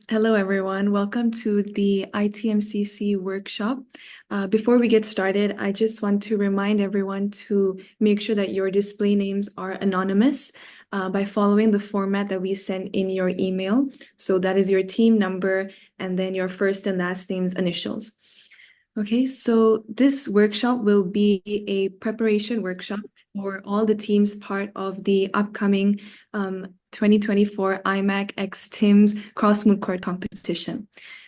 Hello, everyone. Welcome to the ITMCC workshop. Before we get started, I just want to remind everyone to make sure that your display names are anonymous by following the format that we send in your email. So that is your team number and then your first and last name's initials. Okay, so this workshop will be a preparation workshop for all the teams part of the upcoming 2024 IMAC X TIMS Cross Moot Court competition.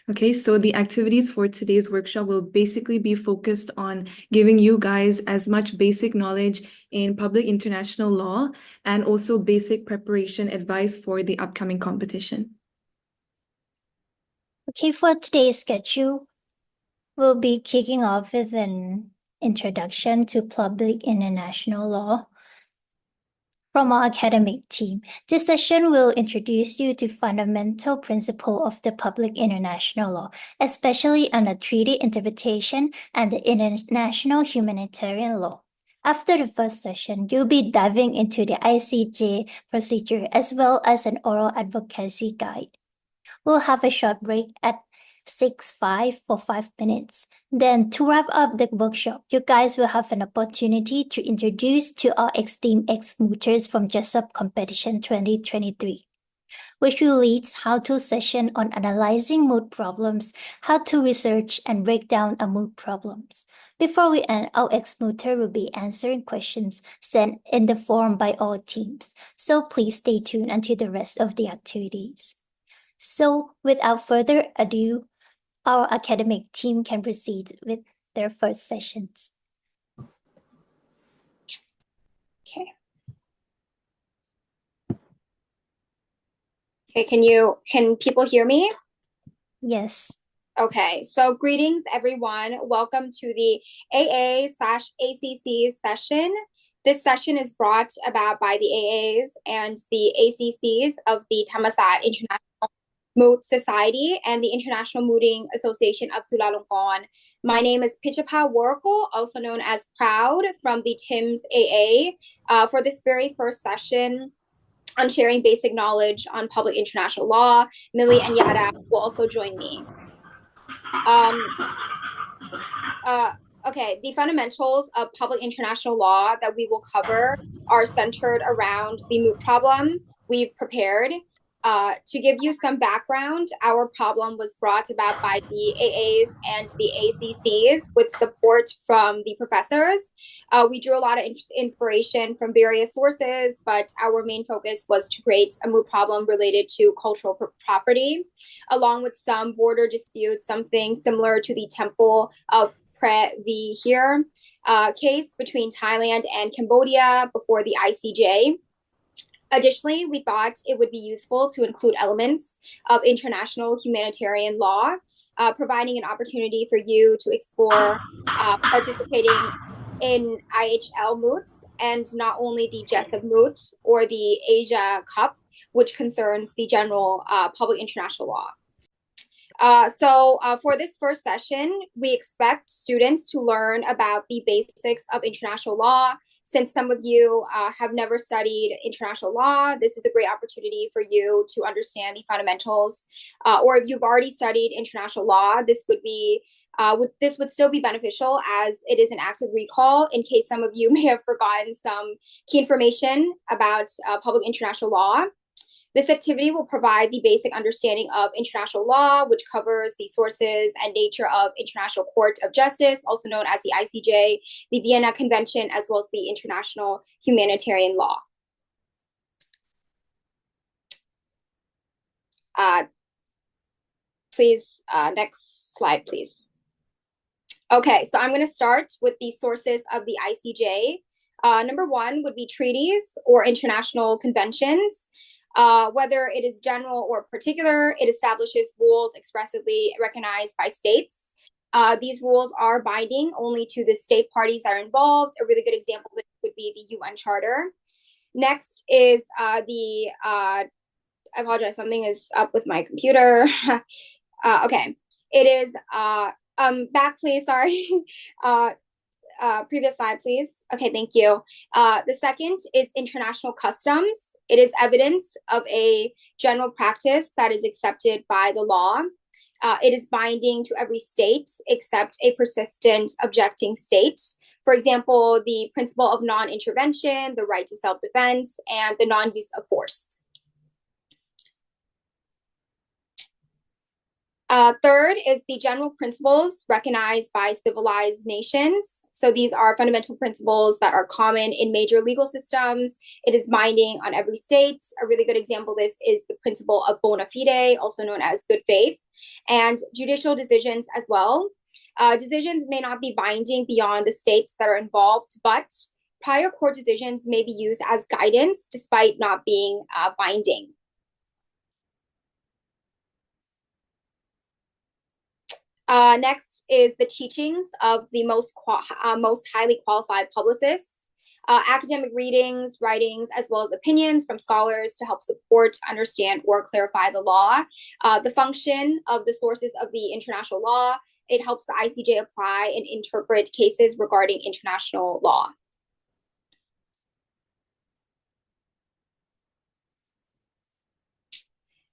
Okay, so the activities for today's workshop will basically be focused on giving you guys as much basic knowledge in public international law and also basic preparation advice for the upcoming competition. Okay, for today's schedule, we'll be kicking off with an introduction to public international law from our academic team. This session will introduce you to fundamental principles of the public international law, especially on the treaty interpretation and the international humanitarian law. After the first session, you'll be diving into the ICJ procedure as well as an oral advocacy guide. We'll have a short break at 6:05 for 5 minutes. Then to wrap up the workshop, you guys will have an opportunity to introduce to our esteemed ex-mooters from Jessup Competition 2023, which will lead how-to session on analyzing moot problems, how to research and break down a moot problems. Before we end, our ex-mooter will be answering questions sent in the forum by all teams. So please stay tuned until the rest of the activities. So without further ado, our academic team can proceed with their first sessions. Okay. Okay, can people hear me? Yes. Okay, so greetings everyone. Welcome to the AA/ACC session. This session is brought about by the AAs and the ACCs of the Thammasat International Moot Society and the International Mooting Association of Chulalongkorn. My name is Pichapa Warkle, also known as Proud, from the TIMS AA. For this very first session on sharing basic knowledge on public international law, Millie and Yada will also join me. Okay, the fundamentals of public international law that we will cover are centered around the moot problem we've prepared. To give you some background, our problem was brought about by the AAs and the ACCs with support from the professors. We drew a lot of inspiration from various sources, but our main focus was to create a moot problem related to cultural property, along with some border disputes, something similar to the Temple of Pre v. Here case between Thailand and Cambodia before the ICJ. Additionally, we thought it would be useful to include elements of international humanitarian law, providing an opportunity for you to explore participating in IHL moots and not only the Jessup Moot or the Asia Cup, which concerns the general public international law. So for this first session, we expect students to learn about the basics of international law. Since some of you have never studied international law, this is a great opportunity for you to understand the fundamentals. Or if you've already studied international law, this would still be beneficial as it is an active recall in case some of you may have forgotten some key information about public international law. This activity will provide the basic understanding of international law, which covers the sources and nature of International Court of Justice, also known as the ICJ, the Vienna Convention, as well as the international humanitarian law. Please, next slide, please. Okay, so I'm going to start with the sources of the ICJ. Number one would be treaties or international conventions. Whether it is general or particular, it establishes rules expressly recognized by states. These rules are binding only to the state parties that are involved. A really good example would be the UN Charter. Next is I apologize, something is up with my computer. Okay, it is, back please, sorry. Previous slide, please. Okay, thank you. The second is international customs. It is evidence of a general practice that is accepted by the law. It is binding to every state except a persistent objecting state. For example, the principle of non-intervention, the right to self-defense, and the non-use of force. Third is the general principles recognized by civilized nations. So these are fundamental principles that are common in major legal systems. It is binding on every state. A really good example of this is the principle of bona fide, also known as good faith, and judicial decisions as well. Decisions may not be binding beyond the states that are involved, but prior court decisions may be used as guidance despite not being binding. Next is the teachings of the most highly qualified publicists, academic readings, writings, as well as opinions from scholars to help support, understand, or clarify the law. The function of the sources of the international law, it helps the ICJ apply and interpret cases regarding international law.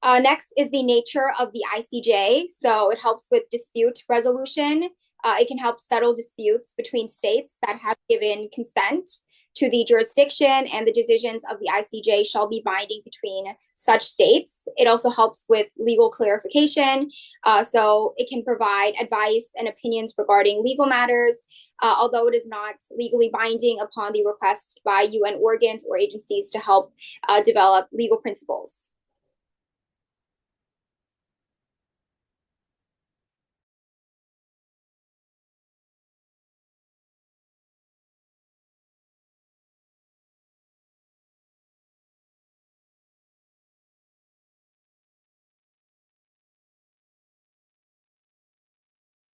Next is the nature of the ICJ. So it helps with dispute resolution. It can help settle disputes between states that have given consent to the jurisdiction, and the decisions of the ICJ shall be binding between such states. It also helps with legal clarification. So it can provide advice and opinions regarding legal matters, although it is not legally binding upon the request by UN organs or agencies to help develop legal principles.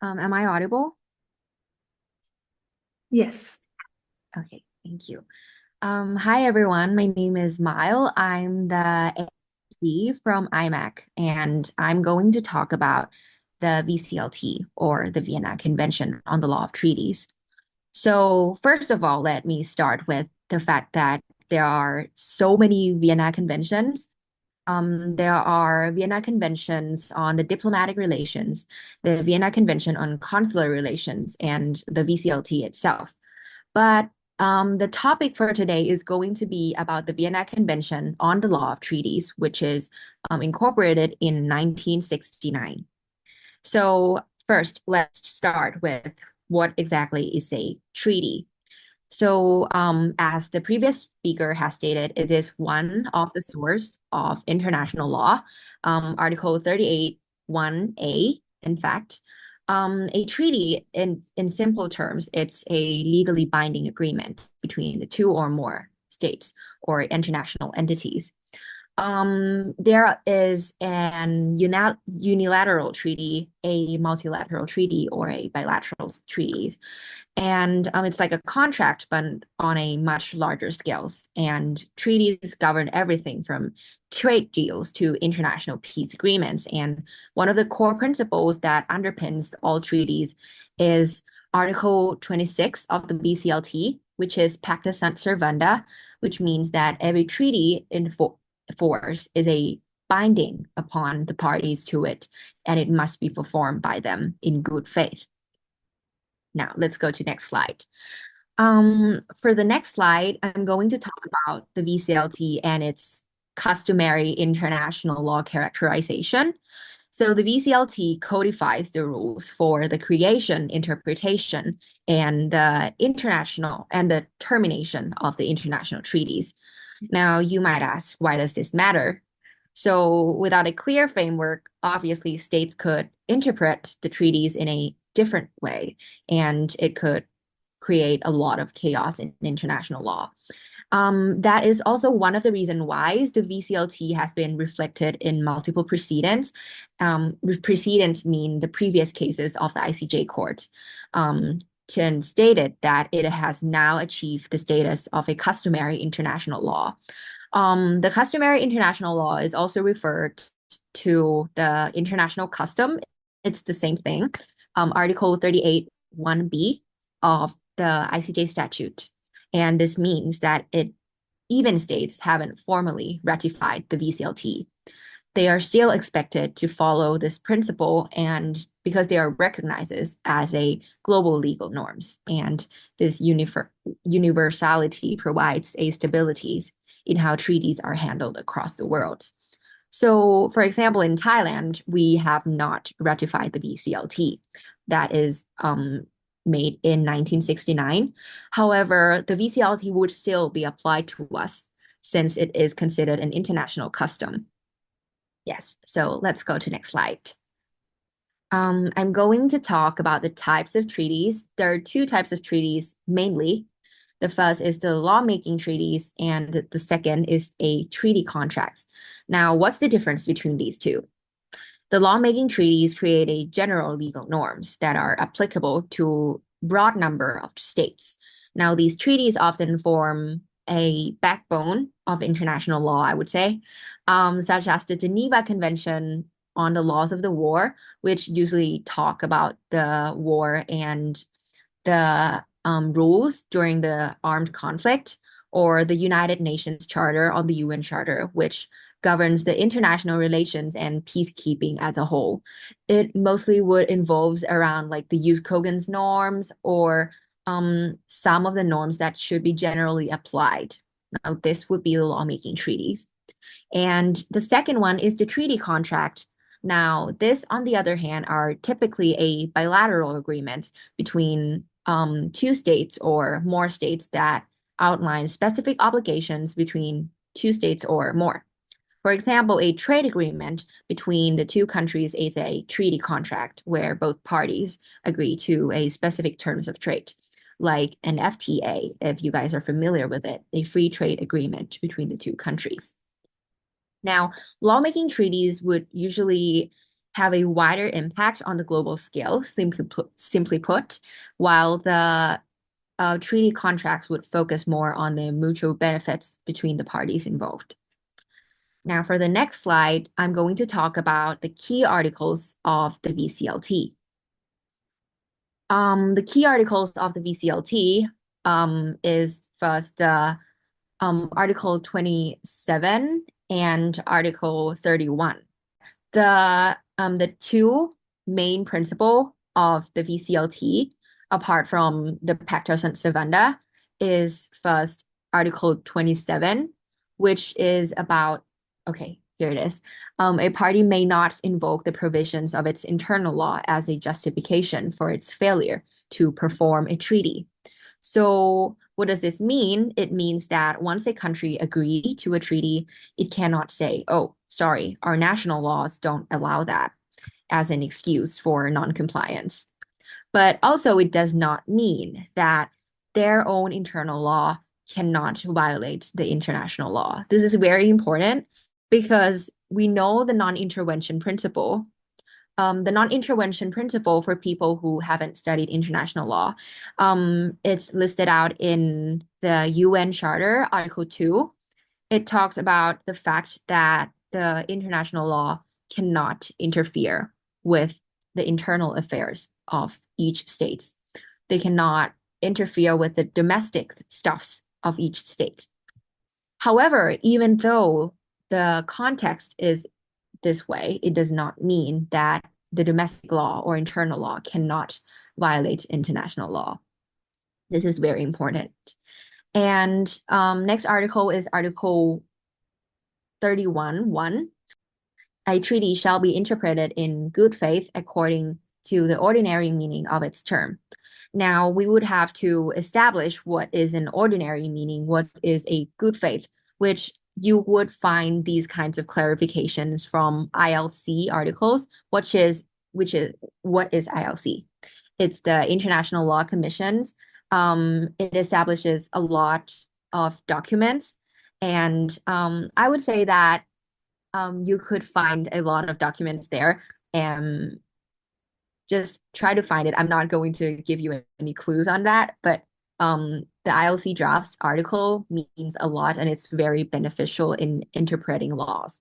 Am I audible? Yes. Okay, thank you. Hi everyone, my name is Mile. I'm the AT from IMAC, and I'm going to talk about the VCLT, or the Vienna Convention on the Law of Treaties. So first of all, let me start with the fact that there are so many Vienna Conventions. There are Vienna Conventions on the diplomatic relations, the Vienna Convention on consular relations, and the VCLT itself. But the topic for today is going to be about the Vienna Convention on the Law of Treaties, which is incorporated in 1969. So first, let's start with what exactly is a treaty. So as the previous speaker has stated, it is one of the source of international law, Article 38, 1A, in fact. A treaty, in simple terms, it's a legally binding agreement between the two or more states or international entities. There is an unilateral treaty, a multilateral treaty, or a bilateral treaties. And it's like a contract, but on a much larger scale. And treaties govern everything from trade deals to international peace agreements. And one of the core principles that underpins all treaties is Article 26 of the BCLT, which is Pacta Sunt Servanda, which means that every treaty in force is a binding upon the parties to it, and it must be performed by them in good faith. Now, let's go to next slide. For the next slide, I'm going to talk about the VCLT and its customary international law characterization. So the VCLT codifies the rules for the creation, interpretation, and the international and the termination of the international treaties. Now, you might ask, why does this matter? So without a clear framework, obviously states could interpret the treaties in a different way, and it could create a lot of chaos in international law. That is also one of the reasons why the VCLT has been reflected in multiple precedents. Precedents mean the previous cases of the ICJ court. And stated that it has now achieved the status of a customary international law. The customary international law is also referred to the international custom. It's the same thing. Article 38, 1B of the ICJ statute. And this means that it even states haven't formally ratified the VCLT. They are still expected to follow this principle, and because they are recognized as a global legal norms, and this universality provides a stability in how treaties are handled across the world. So, for example, in Thailand, we have not ratified the VCLT. That is made in 1969. However, the VCLT would still be applied to us since it is considered an international custom. Yes, so let's go to next slide. I'm going to talk about the types of treaties. There are two types of treaties mainly. The first is the lawmaking treaties, and the second is a treaty contracts. Now, what's the difference between these two? The lawmaking treaties create a general legal norms that are applicable to broad number of states. Now, these treaties often form a backbone of international law, I would say, such as the Geneva Convention on the Laws of the War, which usually talk about the war and the rules during the armed conflict, or the United Nations Charter on the UN Charter, which governs the international relations and peacekeeping as a whole. It mostly would involve around like the USCOGAN's norms or some of the norms that should be generally applied. Now, this would be the lawmaking treaties. And the second one is the treaty contract. Now, this, on the other hand, are typically a bilateral agreement between two states or more states that outline specific obligations between two states or more. For example, a trade agreement between the two countries is a treaty contract where both parties agree to a specific terms of trade, like an FTA, if you guys are familiar with it, a free trade agreement between the two countries. Now, lawmaking treaties would usually have a wider impact on the global scale, simply put, while the treaty contracts would focus more on the mutual benefits between the parties involved. Now, for the next slide, I'm going to talk about the key articles of the VCLT. The key articles of the VCLT is first Article 27 and Article 31. The two main principle of the VCLT, apart from the Pacta Sunt Servanda, is first Article 27, which is about, okay, here it is. A party may not invoke the provisions of its internal law as a justification for its failure to perform a treaty. So what does this mean? It means that once a country agrees to a treaty, it cannot say, oh, sorry, our national laws don't allow that as an excuse for non-compliance. But also it does not mean that their own internal law cannot violate the international law. This is very important because we know the non-intervention principle. The non-intervention principle for people who haven't studied international law, it's listed out in the UN Charter, Article 2. It talks about the fact that the international law cannot interfere with the internal affairs of each state. They cannot interfere with the domestic stuffs of each state. However, even though the context is this way, it does not mean that the domestic law or internal law cannot violate international law. This is very important. And next article is Article 31(1). A treaty shall be interpreted in good faith according to the ordinary meaning of its term. Now, we would have to establish what is an ordinary meaning, what is a good faith, which you would find these kinds of clarifications from ILC articles, what is ILC? It's the International Law Commissions. It establishes a lot of documents, and I would say that you could find a lot of documents there, and just try to find it. I'm not going to give you any clues on that, but the ILC drafts article means a lot, and it's very beneficial in interpreting laws.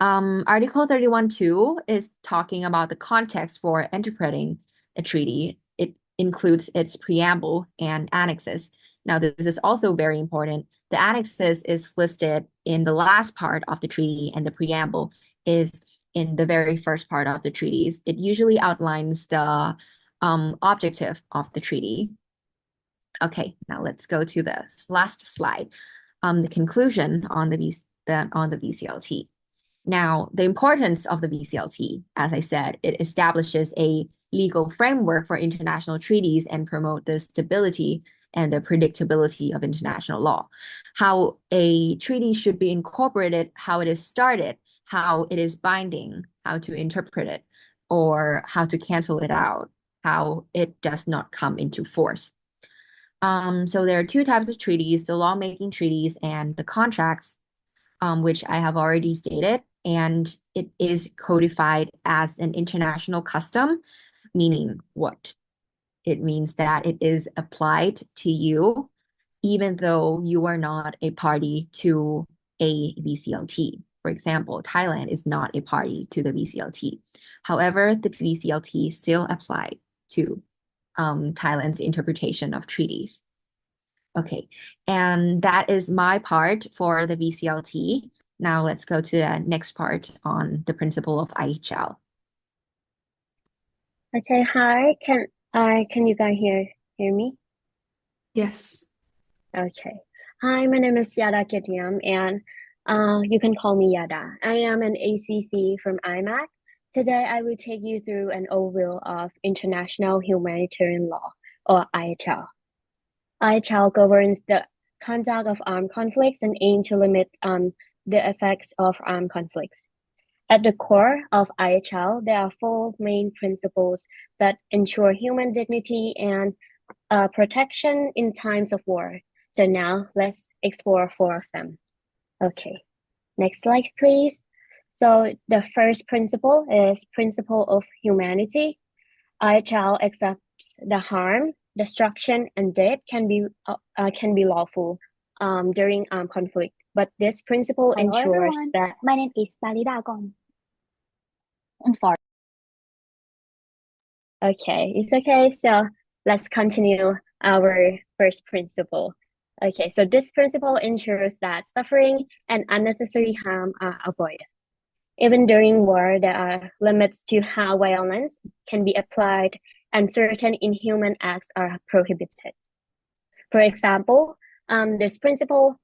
Article 31(2) is talking about the context for interpreting a treaty. It includes its preamble and annexes. Now, this is also very important. The annexes is listed in the last part of the treaty, and the preamble is in the very first part of the treaties. It usually outlines the objective of the treaty. Okay, now let's go to the last slide, the conclusion on the VCLT. Now, the importance of the VCLT, as I said, it establishes a legal framework for international treaties and promote the stability and the predictability of international law. How a treaty should be incorporated, how it is started, how it is binding, how to interpret it, or how to cancel it out, how it does not come into force. So there are two types of treaties, the lawmaking treaties and the contracts, which I have already stated, and it is codified as an international custom, meaning what? It means that it is applied to you, even though you are not a party to a VCLT. For example, Thailand is not a party to the VCLT. However, the VCLT still apply to Thailand's interpretation of treaties. Okay, and that is my part for the VCLT. Now let's go to the next part on the principle of IHL. Okay, hi. Can you guys hear me? Yes. Okay. Hi, my name is Yada Ketiam, and you can call me Yada. I am an ACC from IMAC. Today, I will take you through an overview of international humanitarian law, or IHL. IHL governs the conduct of armed conflicts and aims to limit the effects of armed conflicts. At the core of IHL, there are four main principles that ensure human dignity and protection in times of war. So now let's explore four of them. Okay, next slide, please. So the first principle is principle of humanity. IHL accepts the harm, destruction, and death can be lawful during armed conflict. But this principle Hello, ensures everyone. that My name is Balida Gong. I'm sorry. okay, it's okay. So let's continue our first principle. Okay, so this principle ensures that suffering and unnecessary harm are avoided. Even during war, there are limits to how violence can be applied, and certain inhuman acts are prohibited. For example, this principle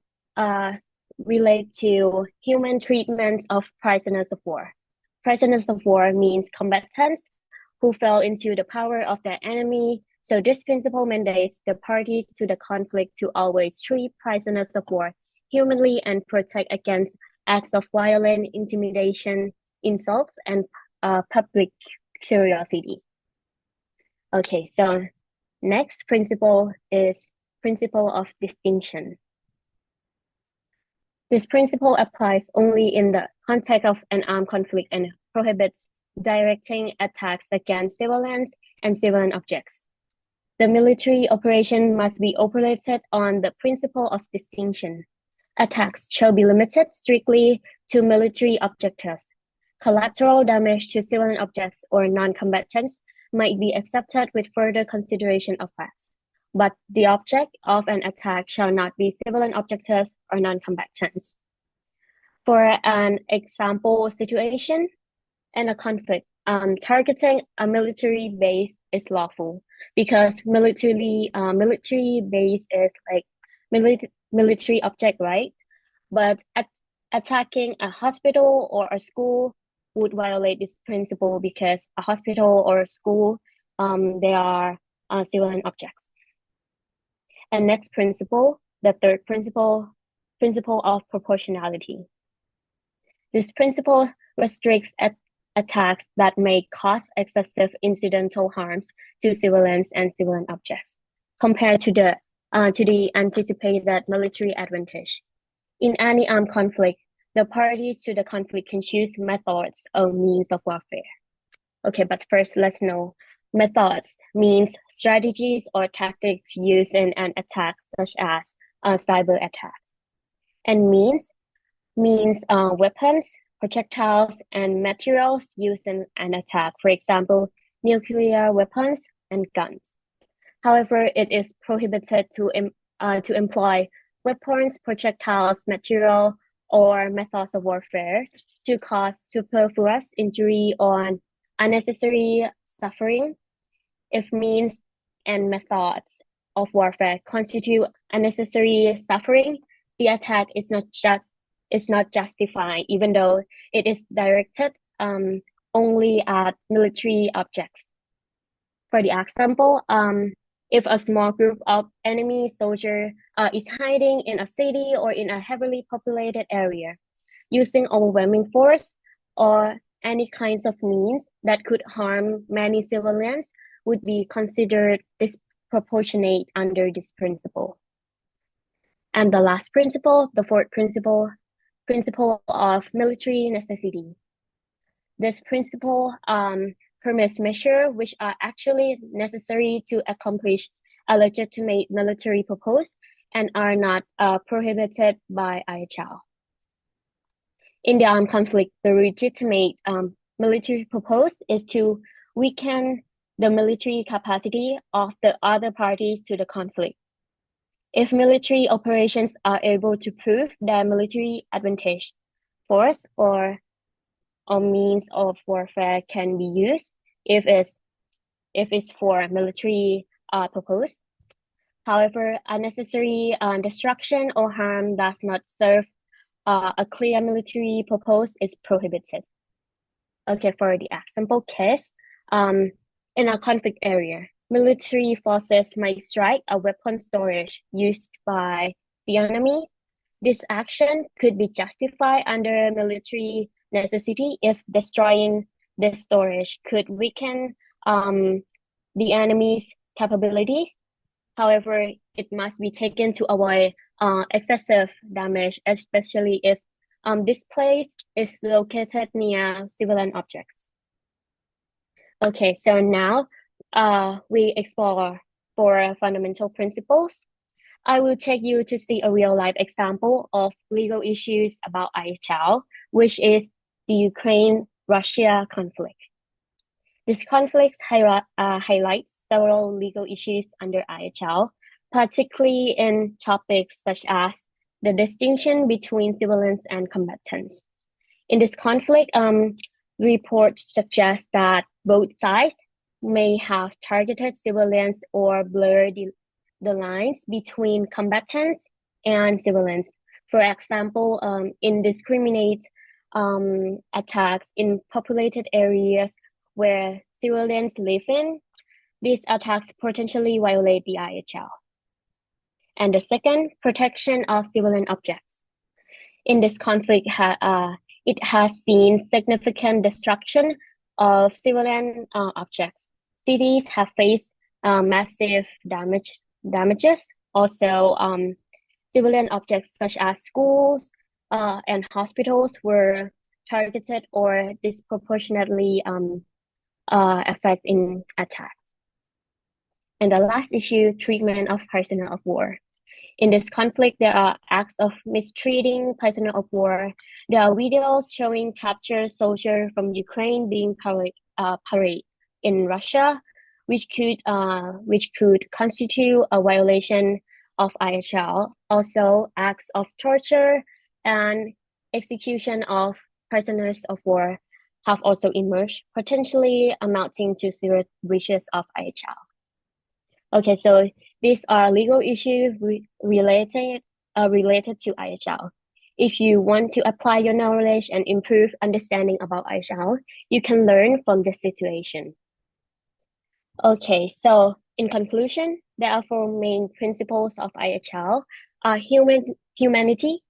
relates to human treatment of prisoners of war. Prisoners of war means combatants who fell into the power of their enemy. So this principle mandates the parties to the conflict to always treat prisoners of war humanly and protect against acts of violence, intimidation, insults, and public curiosity. Okay, so next principle is principle of distinction. This principle applies only in the context of an armed conflict and prohibits directing attacks against civilians and civilian objects. The military operation must be operated on the principle of distinction. Attacks shall be limited strictly to military objectives. Collateral damage to civilian objects or non-combatants might be accepted with further consideration of facts, but the object of an attack shall not be civilian objectives or non-combatants. For an example situation in a conflict, targeting a military base is lawful because military base is like military object, right? But attacking a hospital or a school would violate this principle because a hospital or a school, they are civilian objects. And next principle, the third principle of proportionality. This principle restricts attacks that may cause excessive incidental harms to civilians and civilian objects, compared to the anticipated military advantage. In any armed conflict, the parties to the conflict can choose methods or means of warfare. Okay, but first let's know methods means strategies or tactics used in an attack, such as cyber attacks. And means weapons, projectiles, and materials used in an attack, for example, nuclear weapons and guns. However, it is prohibited to to employ weapons, projectiles, material, or methods of warfare to cause superfluous injury or unnecessary suffering. If means and methods of warfare constitute unnecessary suffering, the attack is not justified, even though it is directed only at military objects. For the example, if a small group of enemy soldiers is hiding in a city or in a heavily populated area, using overwhelming force or any kinds of means that could harm many civilians would be considered disproportionate under this principle. And the last principle, the fourth principle of military necessity. This principle permits measures which are actually necessary to accomplish a legitimate military purpose and are not prohibited by IHL. In the armed conflict, the legitimate military purpose is to weaken the military capacity of the other parties to the conflict. If military operations are able to prove their military advantage, force or means of warfare can be used if it's for military purpose. However, unnecessary destruction or harm does not serve a clear military purpose is prohibited. Okay, for the example case, in a conflict area, military forces might strike a weapon storage used by the enemy. This action could be justified under military necessity if destroying the storage could weaken the enemy's capabilities. However, it must be taken to avoid excessive damage, especially if this place is located near civilian objects. Okay, so now we explore 4 fundamental principles. I will take you to see a real-life example of legal issues about IHL, which is the Ukraine-Russia conflict. This conflict highlights several legal issues under IHL, particularly in topics such as the distinction between civilians and combatants. In this conflict, reports suggest that both sides may have targeted civilians or blurred the lines between combatants and civilians. For example, indiscriminate attacks in populated areas where civilians live in. These attacks potentially violate the IHL. And the second, protection of civilian objects. In this conflict, it has seen significant destruction of civilian objects. Cities have faced massive damages. Also, civilian objects such as schools and hospitals were targeted or disproportionately affected in attacks. And the last issue, treatment of prisoner of war. In this conflict, there are acts of mistreating prisoner of war. There are videos showing captured soldiers from Ukraine being paraded in Russia, which could constitute a violation of IHL. Also, acts of torture and execution of prisoners of war have also emerged, potentially amounting to serious breaches of IHL. Okay, so these are legal issues related to IHL. If you want to apply your knowledge and improve understanding about IHL, you can learn from this situation. Okay, so in conclusion, there are 4 main principles of IHL: humanity,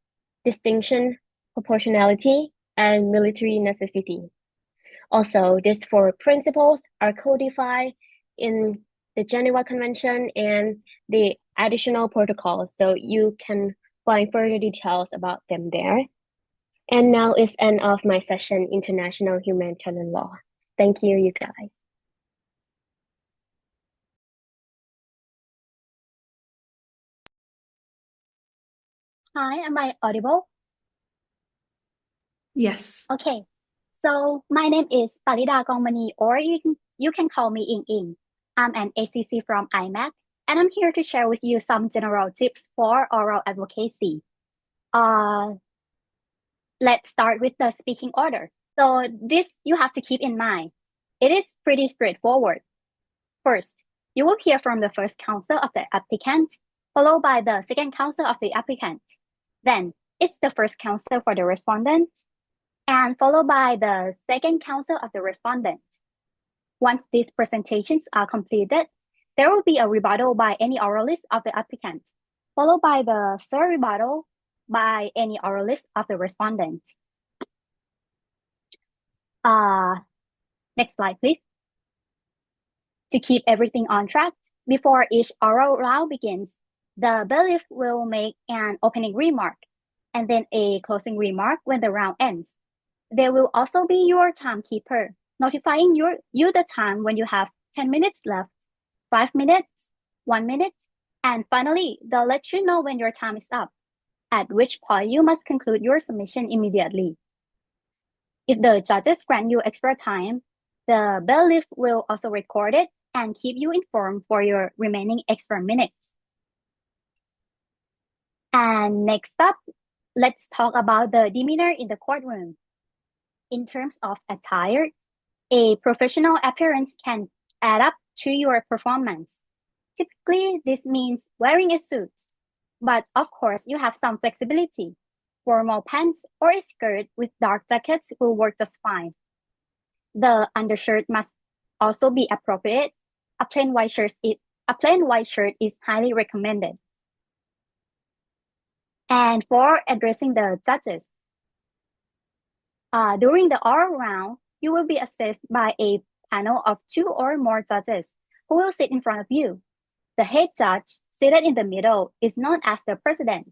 distinction, proportionality, and military necessity. Also, these 4 principles are codified in the Geneva Convention and the additional protocols, so you can find further details about them there. And now is end of my session, International Humanitarian Law. Thank you, you guys. Hi, am I audible? Yes. Okay, so my name is Parida Gongmani, or you can call me Ing Ing. I'm an ACC from IMAC, and I'm here to share with you some general tips for oral advocacy. Let's start with the speaking order. So this you have to keep in mind. It is pretty straightforward. First, you will hear from the first counsel of the applicant, followed by the second counsel of the applicant. Then it's the first counsel for the respondent, and followed by the second counsel of the respondent. Once these presentations are completed, there will be a rebuttal by any oralist of the applicant, followed by the third rebuttal by any oralist of the respondent. Next slide, please. To keep everything on track, before each oral round begins, the bailiff will make an opening remark and then a closing remark when the round ends. There will also be your timekeeper, notifying you the time when you have 10 minutes left, 5 minutes, 1 minute, and finally, they'll let you know when your time is up, at which point you must conclude your submission immediately. If the judges grant you extra time, the bailiff will also record it and keep you informed for your remaining extra minutes. And next up, let's talk about the demeanor in the courtroom. In terms of attire, a professional appearance can add up to your performance. Typically, this means wearing a suit, but of course, you have some flexibility. Formal pants or a skirt with dark jackets will work just fine. The undershirt must also be appropriate. A plain white shirt is highly recommended. And for addressing the judges, during the oral round, you will be assessed by a panel of 2 or more judges who will sit in front of you. The head judge, seated in the middle, is known as the president.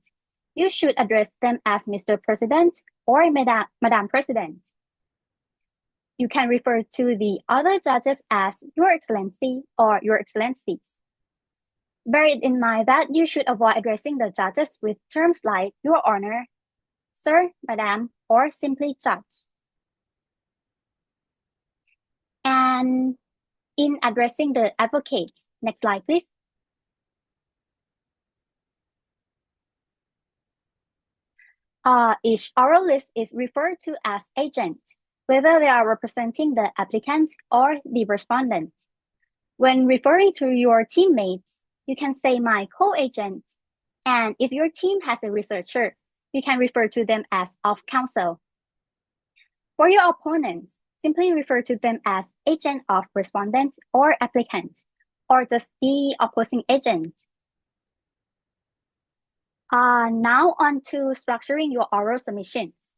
You should address them as Mr. President or Madam President. You can refer to the other judges as Your Excellency or Your Excellencies. Bear it in mind that you should avoid addressing the judges with terms like Your Honor, Sir, Madam, or simply Judge. And in addressing the advocates, next slide, please. Each oralist is referred to as agent, whether they are representing the applicant or the respondent. When referring to your teammates, you can say my co-agent. And if your team has a researcher, you can refer to them as of counsel. For your opponents, simply refer to them as agent of respondent or applicant, or just the opposing agent. Now on to structuring your oral submissions.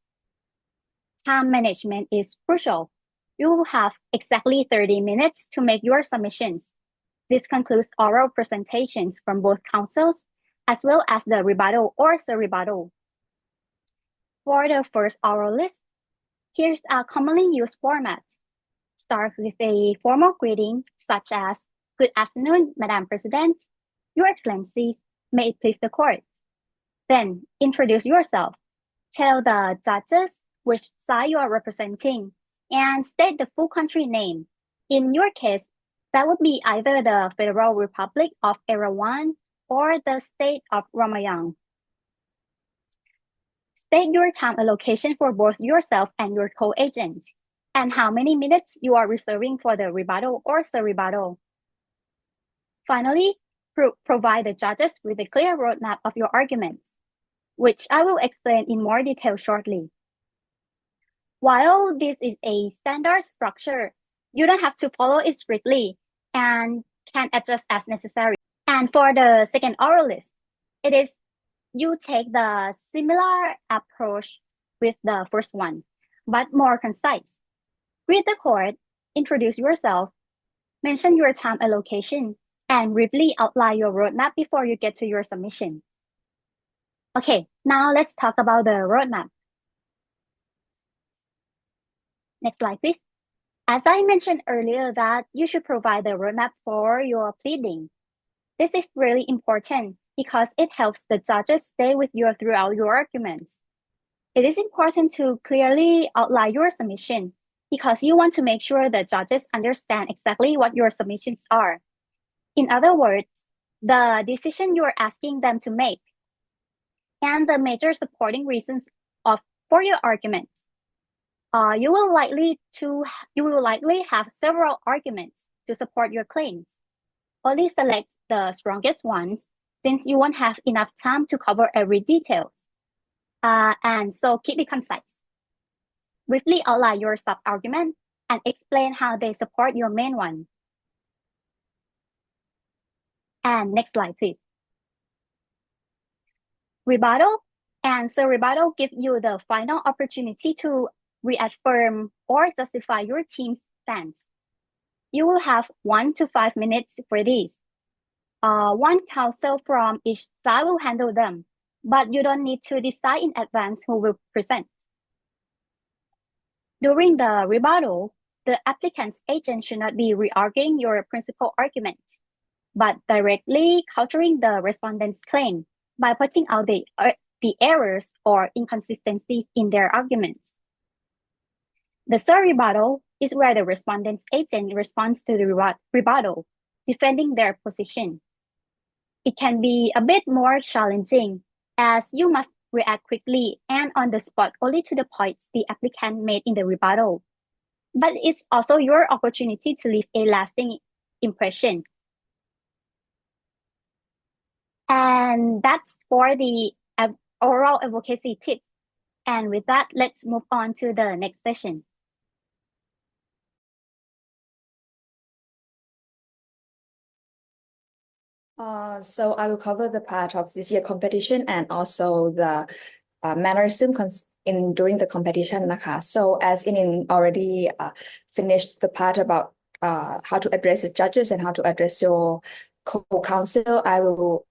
Time management is crucial. You will have exactly 30 minutes to make your submissions. This concludes oral presentations from both counsels, as well as the rebuttal or rebuttal. For the first oral list, here's a commonly used format. Start with a formal greeting, such as, "Good afternoon, Madam President, Your Excellencies, may it please the court." Then introduce yourself. Tell the judges which side you are representing and state the full country name. In your case, that would be either the Federal Republic of Erawan or the state of Ramayang. State your time allocation for both yourself and your co-agents, and how many minutes you are reserving for the rebuttal or rebuttal. Finally, provide the judges with a clear roadmap of your arguments, which I will explain in more detail shortly. While this is a standard structure, you don't have to follow it strictly and can adjust as necessary. And for the second oral list, it is you take the similar approach with the first one, but more concise. Read the court, introduce yourself, mention your time allocation, and briefly outline your roadmap before you get to your submission. Okay, now let's talk about the roadmap. Next slide, please. As I mentioned earlier that you should provide the roadmap for your pleading. This is really important because it helps the judges stay with you throughout your arguments. It is important to clearly outline your submission because you want to make sure the judges understand exactly what your submissions are. In other words, the decision you are asking them to make, and the major supporting reasons for your arguments. You will likely have several arguments to support your claims. Only select the strongest ones, since you won't have enough time to cover every details. And so keep it concise. Briefly outline your sub-argument and explain how they support your main one. And next slide, please. Rebuttal. And so rebuttal gives you the final opportunity to reaffirm or justify your team's stance. You will have 1 to 5 minutes for this. One counsel from each side will handle them, but you don't need to decide in advance who will present. During the rebuttal, the applicant's agent should not be re-arguing your principal argument, but directly countering the respondent's claim by pointing out the errors or inconsistencies in their arguments. The third rebuttal is where the respondent's agent responds to the rebuttal, defending their position. It can be a bit more challenging, as you must react quickly and on the spot only to the points the applicant made in the rebuttal. But it's also your opportunity to leave a lasting impression. And that's for the oral advocacy tips. And with that, let's move on to the next session. So I will cover the part of this year competition and also the mannerism during the competition. So as in already finished the part about how to address the judges and how to address your co-counsel, I will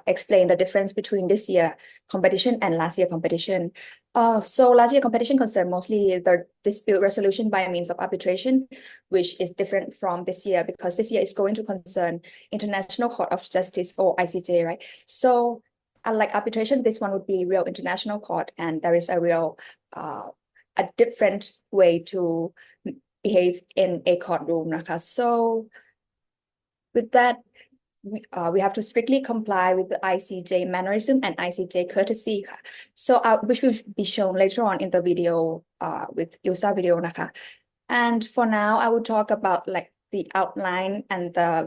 explain the difference between this year competition and last year competition. So last year competition concerned mostly the dispute resolution by means of arbitration, which is different from this year because this year is going to concern International Court of Justice or ICJ, right? So unlike arbitration, this one would be real international court, and there is a real a different way to behave in a courtroom. So with that, we have to strictly comply with the ICJ mannerism and ICJ courtesy. So which will be shown later on in the video with Ilsa video. And for now, I will talk about like the outline and I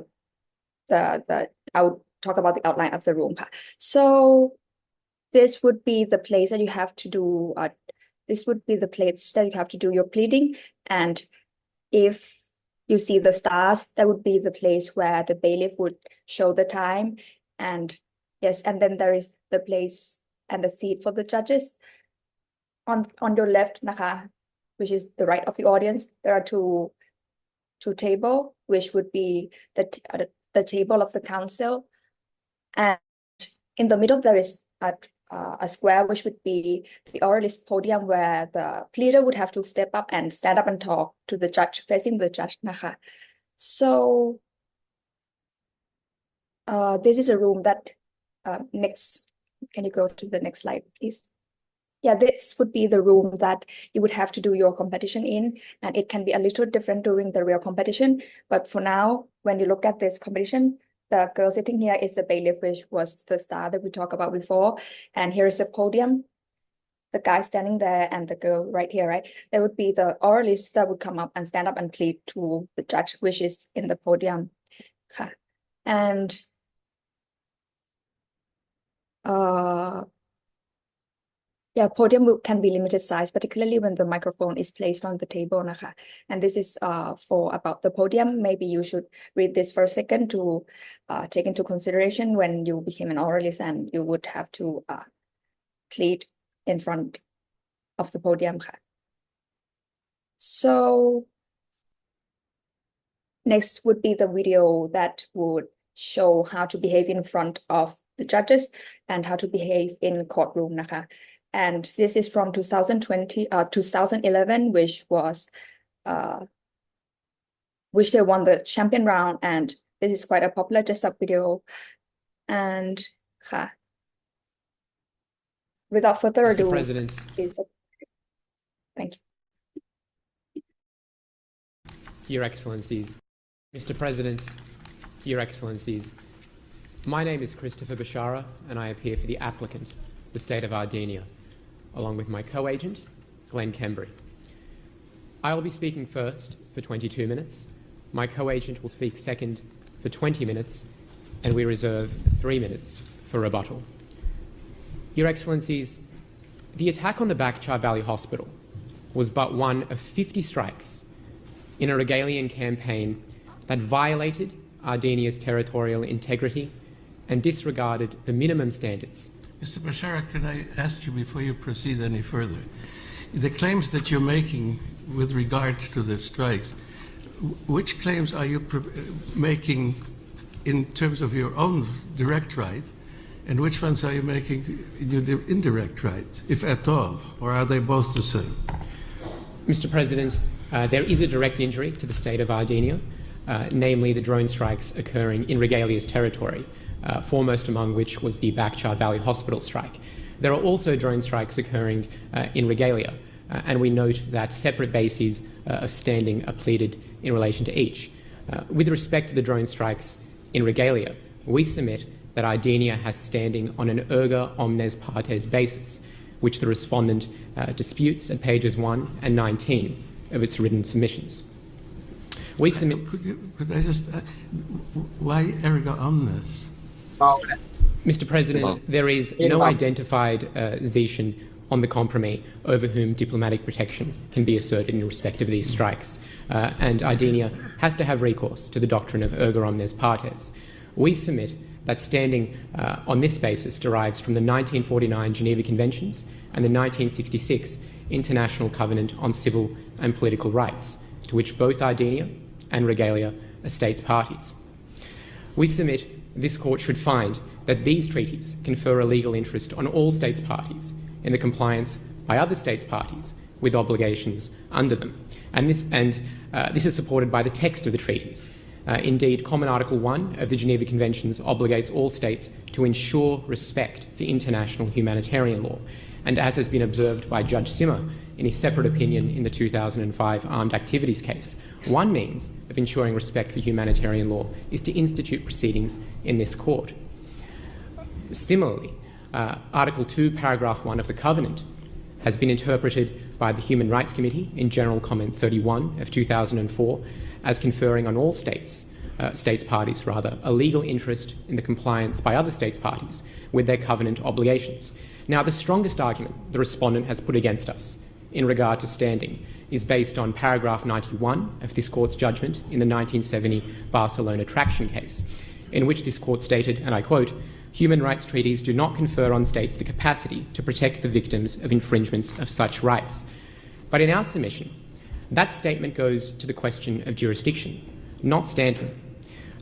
would talk about the outline of the room. So this would be the place that you have to do. This would be the place that you have to do your pleading. And if you see the stars, that would be the place where the bailiff would show the time. And yes, and then there is the place and the seat for the judges. On your left, which is the right of the audience, there are two tables, which would be the table of the council. And in the middle, there is a square, which would be the oralist podium, where the pleader would have to step up and stand up and talk to the judge, facing the judge. So this is a room that next, can you go to the next slide, please? Yeah, this would be the room that you would have to do your competition in, and it can be a little different during the real competition. But for now, when you look at this competition, the girl sitting here is the bailiff, which was the star that we talked about before. And here's the podium, the guy standing there and the girl right here, right? There would be the oralist that would come up and stand up and plead to the judge, which is in the podium. And yeah, podium can be limited size, particularly when the microphone is placed on the table. And this is for about the podium. Maybe you should read this for a second to take into consideration when you became an oralist and you would have to plead in front of the podium. So next would be the video that would show how to behave in front of the judges and how to behave in courtroom. And this is from 2011, which they won the champion round, and this is quite a popular Jessup video. And without further ado, Mr. President. Thank you. Your Excellencies. Mr. President, Your Excellencies. My name is Christopher Bashara, and I appear for the applicant, the State of Armenia, along with my co-agent, Glenn Kembry. I will be speaking first for 22 minutes. My co-agent will speak second for 20 minutes, and we reserve 3 minutes for rebuttal. Your Excellencies, the attack on the Baghchar Valley Hospital was but one of 50 strikes in a Regalian campaign that violated Armenia's territorial integrity and disregarded the minimum standards. Mr. Bashara, could I ask you before you proceed any further? The claims that you're making with regard to the strikes, which claims are you making in terms of your own direct right, and which ones are you making in your indirect right, if at all, or are they both the same? Mr. President, there is a direct injury to the state of Armenia, namely the drone strikes occurring in Regalia's territory, foremost among which was the Baghchar Valley Hospital strike. There are also drone strikes occurring in Regalia, and we note that separate bases of standing are pleaded in relation to each. With respect to the drone strikes in Regalia, we submit that Armenia has standing on an erga omnes partes basis, which the respondent disputes at pages 1 and 19 of its written submissions. We submit... Could I just... why erga omnes? Mr. President, there is no identified Zetian on the compromise over whom diplomatic protection can be asserted in respect of these strikes, and Armenia has to have recourse to the doctrine of erga omnes partes. We submit that standing on this basis derives from the 1949 Geneva Conventions and the 1966 International Covenant on Civil and Political Rights, to which both Armenia and Regalia are states parties. We submit this court should find that these treaties confer a legal interest on all states parties in the compliance by other states parties with obligations under them. And this is supported by the text of the treaties. Indeed, Common Article 1 of the Geneva Conventions obligates all states to ensure respect for international humanitarian law. And as has been observed by Judge Simmer in his separate opinion in the 2005 Armed Activities case, one means of ensuring respect for humanitarian law is to institute proceedings in this court. Similarly, Article 2, Paragraph 1 of the Covenant has been interpreted by the Human Rights Committee in General Comment 31 of 2004 as conferring on all states parties, a legal interest in the compliance by other states parties with their covenant obligations. Now, the strongest argument the respondent has put against us in regard to standing is based on paragraph 91 of this court's judgment in the 1970 Barcelona traction case, in which this court stated, and I quote, "Human rights treaties do not confer on states the capacity to protect the victims of infringements of such rights." But in our submission, that statement goes to the question of jurisdiction, not standing.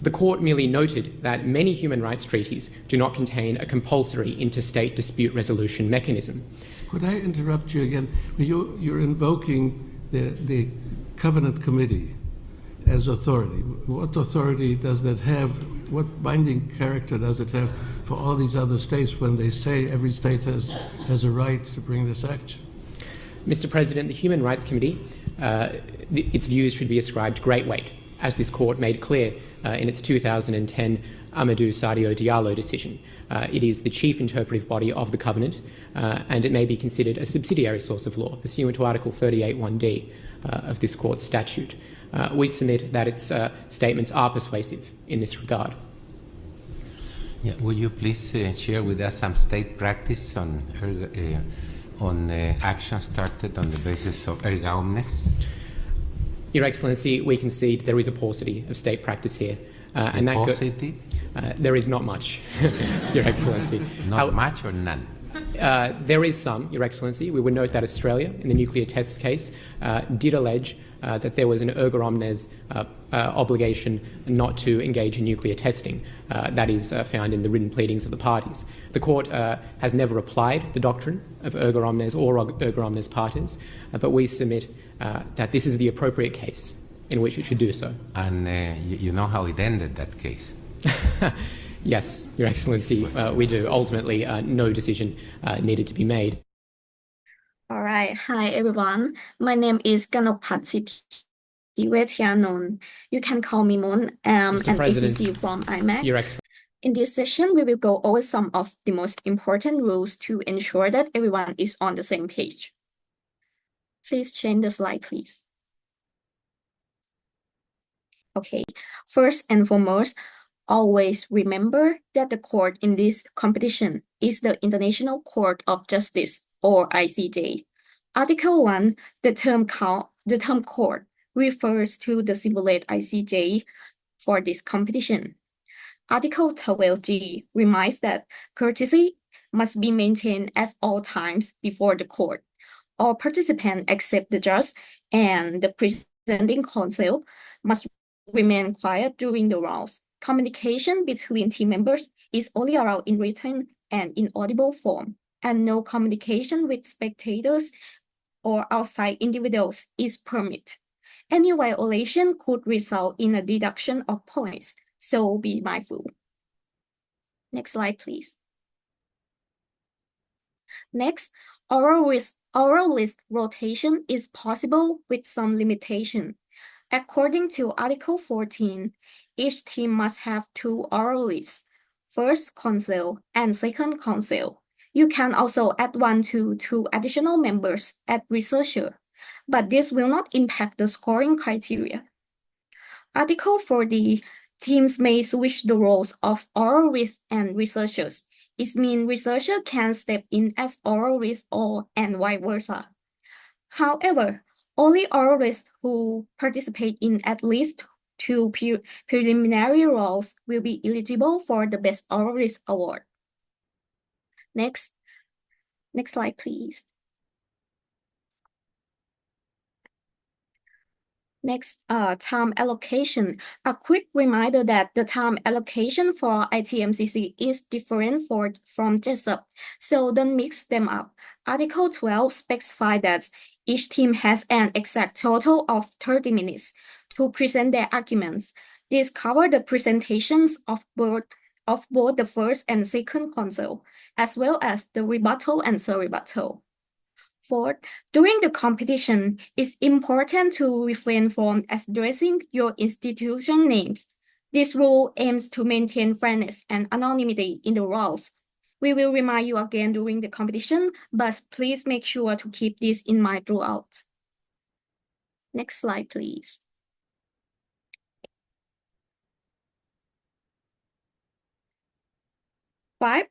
The court merely noted that many human rights treaties do not contain a compulsory interstate dispute resolution mechanism. Could I interrupt you again? You're invoking the Covenant Committee as authority. What authority does that have? What binding character does it have for all these other states when they say every state has a right to bring this action? Mr. President, the Human Rights Committee, its views should be ascribed great weight, as this court made clear in its 2010 Amadou Sadio Diallo decision. It is the chief interpretive body of the Covenant, and it may be considered a subsidiary source of law, pursuant to Article 38(1)(d) of this court's statute. We submit that its statements are persuasive in this regard. Yeah, will you please share with us some state practice on action started on the basis of erga omnes? Your Excellency, we concede there is a paucity of state practice here. And that paucity? There is not much, Your Excellency. Not much or none? There is some, Your Excellency. We would note that Australia, in the nuclear tests case, did allege that there was an erga omnes obligation not to engage in nuclear testing. That is found in the written pleadings of the parties. The court has never applied the doctrine of erga omnes or erga omnes partes, but we submit that this is the appropriate case in which it should do so. And you know how it ended, that case? Yes, Your Excellency, we do. Ultimately, no decision needed to be made. All right. Hi, everyone. My name is Ganopatsit Iwetianon. You can call me Moon. I'm Mr. an President, ACC from IMAC. Your Excellency. In this session, we will go over some of the most important rules to ensure that everyone is on the same page. Please change the slide, please. Okay, first and foremost, always remember that the court in this competition is the International Court of Justice, or ICJ. Article 1, the term court refers to the simulate ICJ for this competition. Article 12G reminds that courtesy must be maintained at all times before the court. All participants except the judge and the presenting counsel must remain quiet during the rounds. Communication between team members is only allowed in written and inaudible form, and no communication with spectators or outside individuals is permitted. Any violation could result in a deduction of points, so be mindful. Next slide, please. Next, oral list rotation is possible with some limitation. According to Article 14, each team must have 2 oral lists, first counsel and second counsel. You can also add 1 to 2 additional members as researcher, but this will not impact the scoring criteria. Article 40, teams may switch the roles of oral list and researchers. It means researcher can step in as oral list and vice versa. However, only oral lists who participate in at least 2 preliminary roles will be eligible for the Best Oral List Award. Next slide, please. Next, time allocation. A quick reminder that the time allocation for ITMCC is different from Jessup, so don't mix them up. Article 12 specifies that each team has an exact total of 30 minutes to present their arguments. This covers the presentations of both the first and second counsel, as well as the rebuttal and surrebuttal. Fourth, during the competition, it's important to refrain from addressing your institution names. This rule aims to maintain fairness and anonymity in the roles. We will remind you again during the competition, but please make sure to keep this in mind throughout. Next slide, please. Five,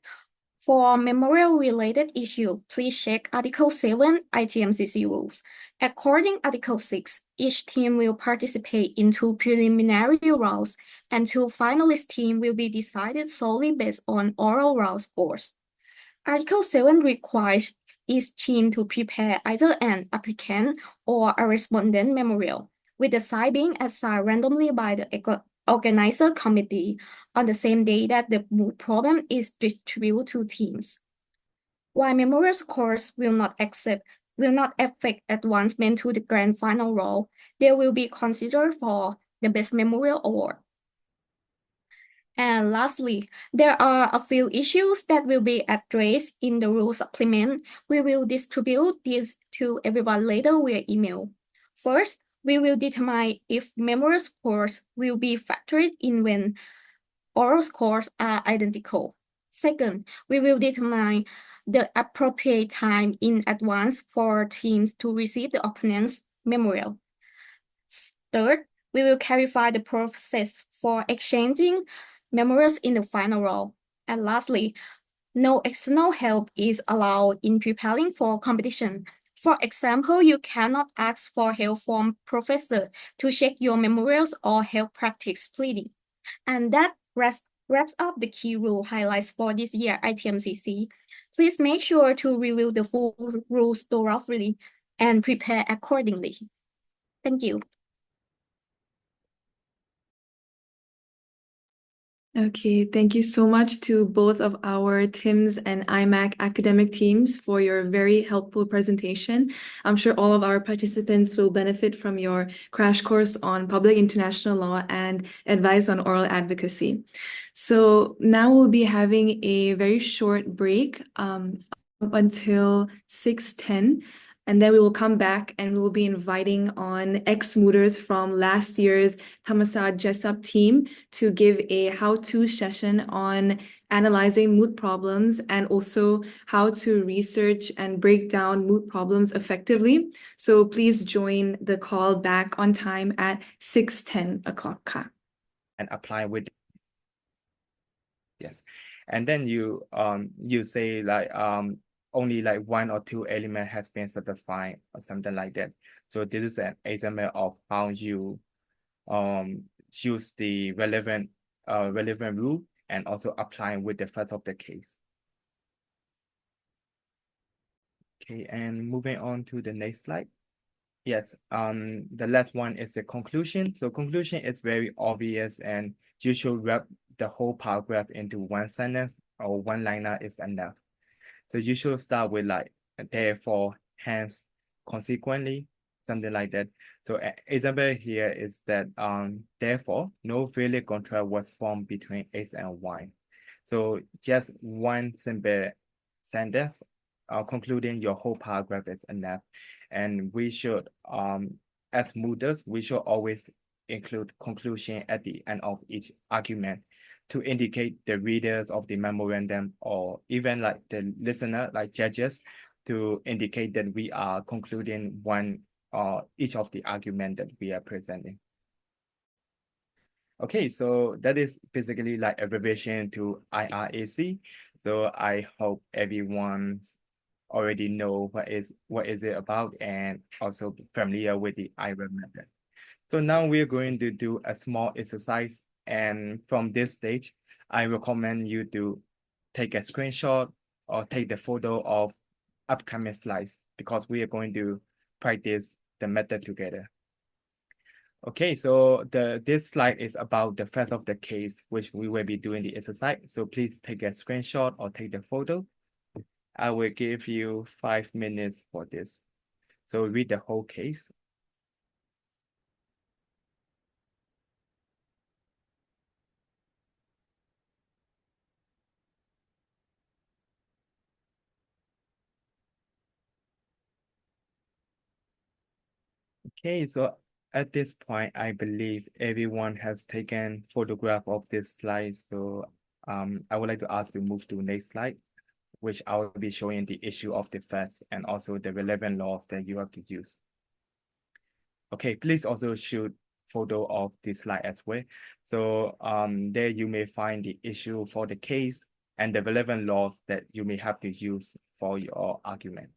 for memorial-related issue, please check Article 7 ITMCC rules. According to Article 6, each team will participate in 2 preliminary rounds, and 2 finalist teams will be decided solely based on oral round scores. Article 7 requires each team to prepare either an applicant or a respondent memorial, with the site being assigned randomly by the organizer committee on the same day that the Moot problem is distributed to teams. While memorial scores will not affect advancement to the grand final role, they will be considered for the Best Memorial Award. And lastly, there are a few issues that will be addressed in the rule supplement. We will distribute this to everyone later via email. First, we will determine if memorial scores will be factored in when oral scores are identical. Second, we will determine the appropriate time in advance for teams to receive the opponent's memorial. Third, we will clarify the process for exchanging memorials in the final roll. And lastly, no external help is allowed in preparing for competition. For example, you cannot ask for help from professor to check your memorials or help practice pleading. And that wraps up the key rule highlights for this year ITMCC. Please make sure to review the full rules thoroughly and prepare accordingly. Thank you. Okay, thank you so much to both of our TIMS and IMAC academic teams for your very helpful presentation. I'm sure all of our participants will benefit from your crash course on public international law and advice on oral advocacy. So now we'll be having a very short break up until 6:10. And then we will come back and we will be inviting on ex-Mooters from last year's Thammasat Jessup Team to give a how-to session on analyzing moot problems and also how to research and break down moot problems effectively. So please join the call back on time at 6:10 o'clock. And apply with. Yes. And then you say like only like one or two element has been satisfied or something like that. So this is an example of how you choose the relevant rule and also apply with the facts of the case. Okay, and moving on to the next slide. Yes, the last one is the conclusion. So conclusion is very obvious, and you should wrap the whole paragraph into one sentence or one liner is enough. So you should start with like, therefore, hence, consequently, something like that. So example here is that therefore, no valid contract was formed between X and Y. So just one simple sentence concluding your whole paragraph is enough. And we should, as mooters, we should always include conclusion at the end of each argument to indicate the readers of the memorandum or even like the listener, like judges, to indicate that we are concluding one each of the argument that we are presenting. Okay, so that is basically like a revision to IRAC. So I hope everyone's already know what is it about and also familiar with the IRA method. So now we're going to do a small exercise, and from this stage, I recommend you to take a screenshot or take the photo of upcoming slides because we are going to practice the method together. Okay, so this slide is about the facts of the case, which we will be doing the exercise. So please take a screenshot or take the photo. I will give you 5 minutes for this. So read the whole case. Okay, so at this point, I believe everyone has taken photograph of this slide. So I would like to ask to move to next slide, which I will be showing the issue of the facts and also the relevant laws that you have to use. Okay, please also shoot photo of this slide as well. So there you may find the issue for the case and the relevant laws that you may have to use for your argument.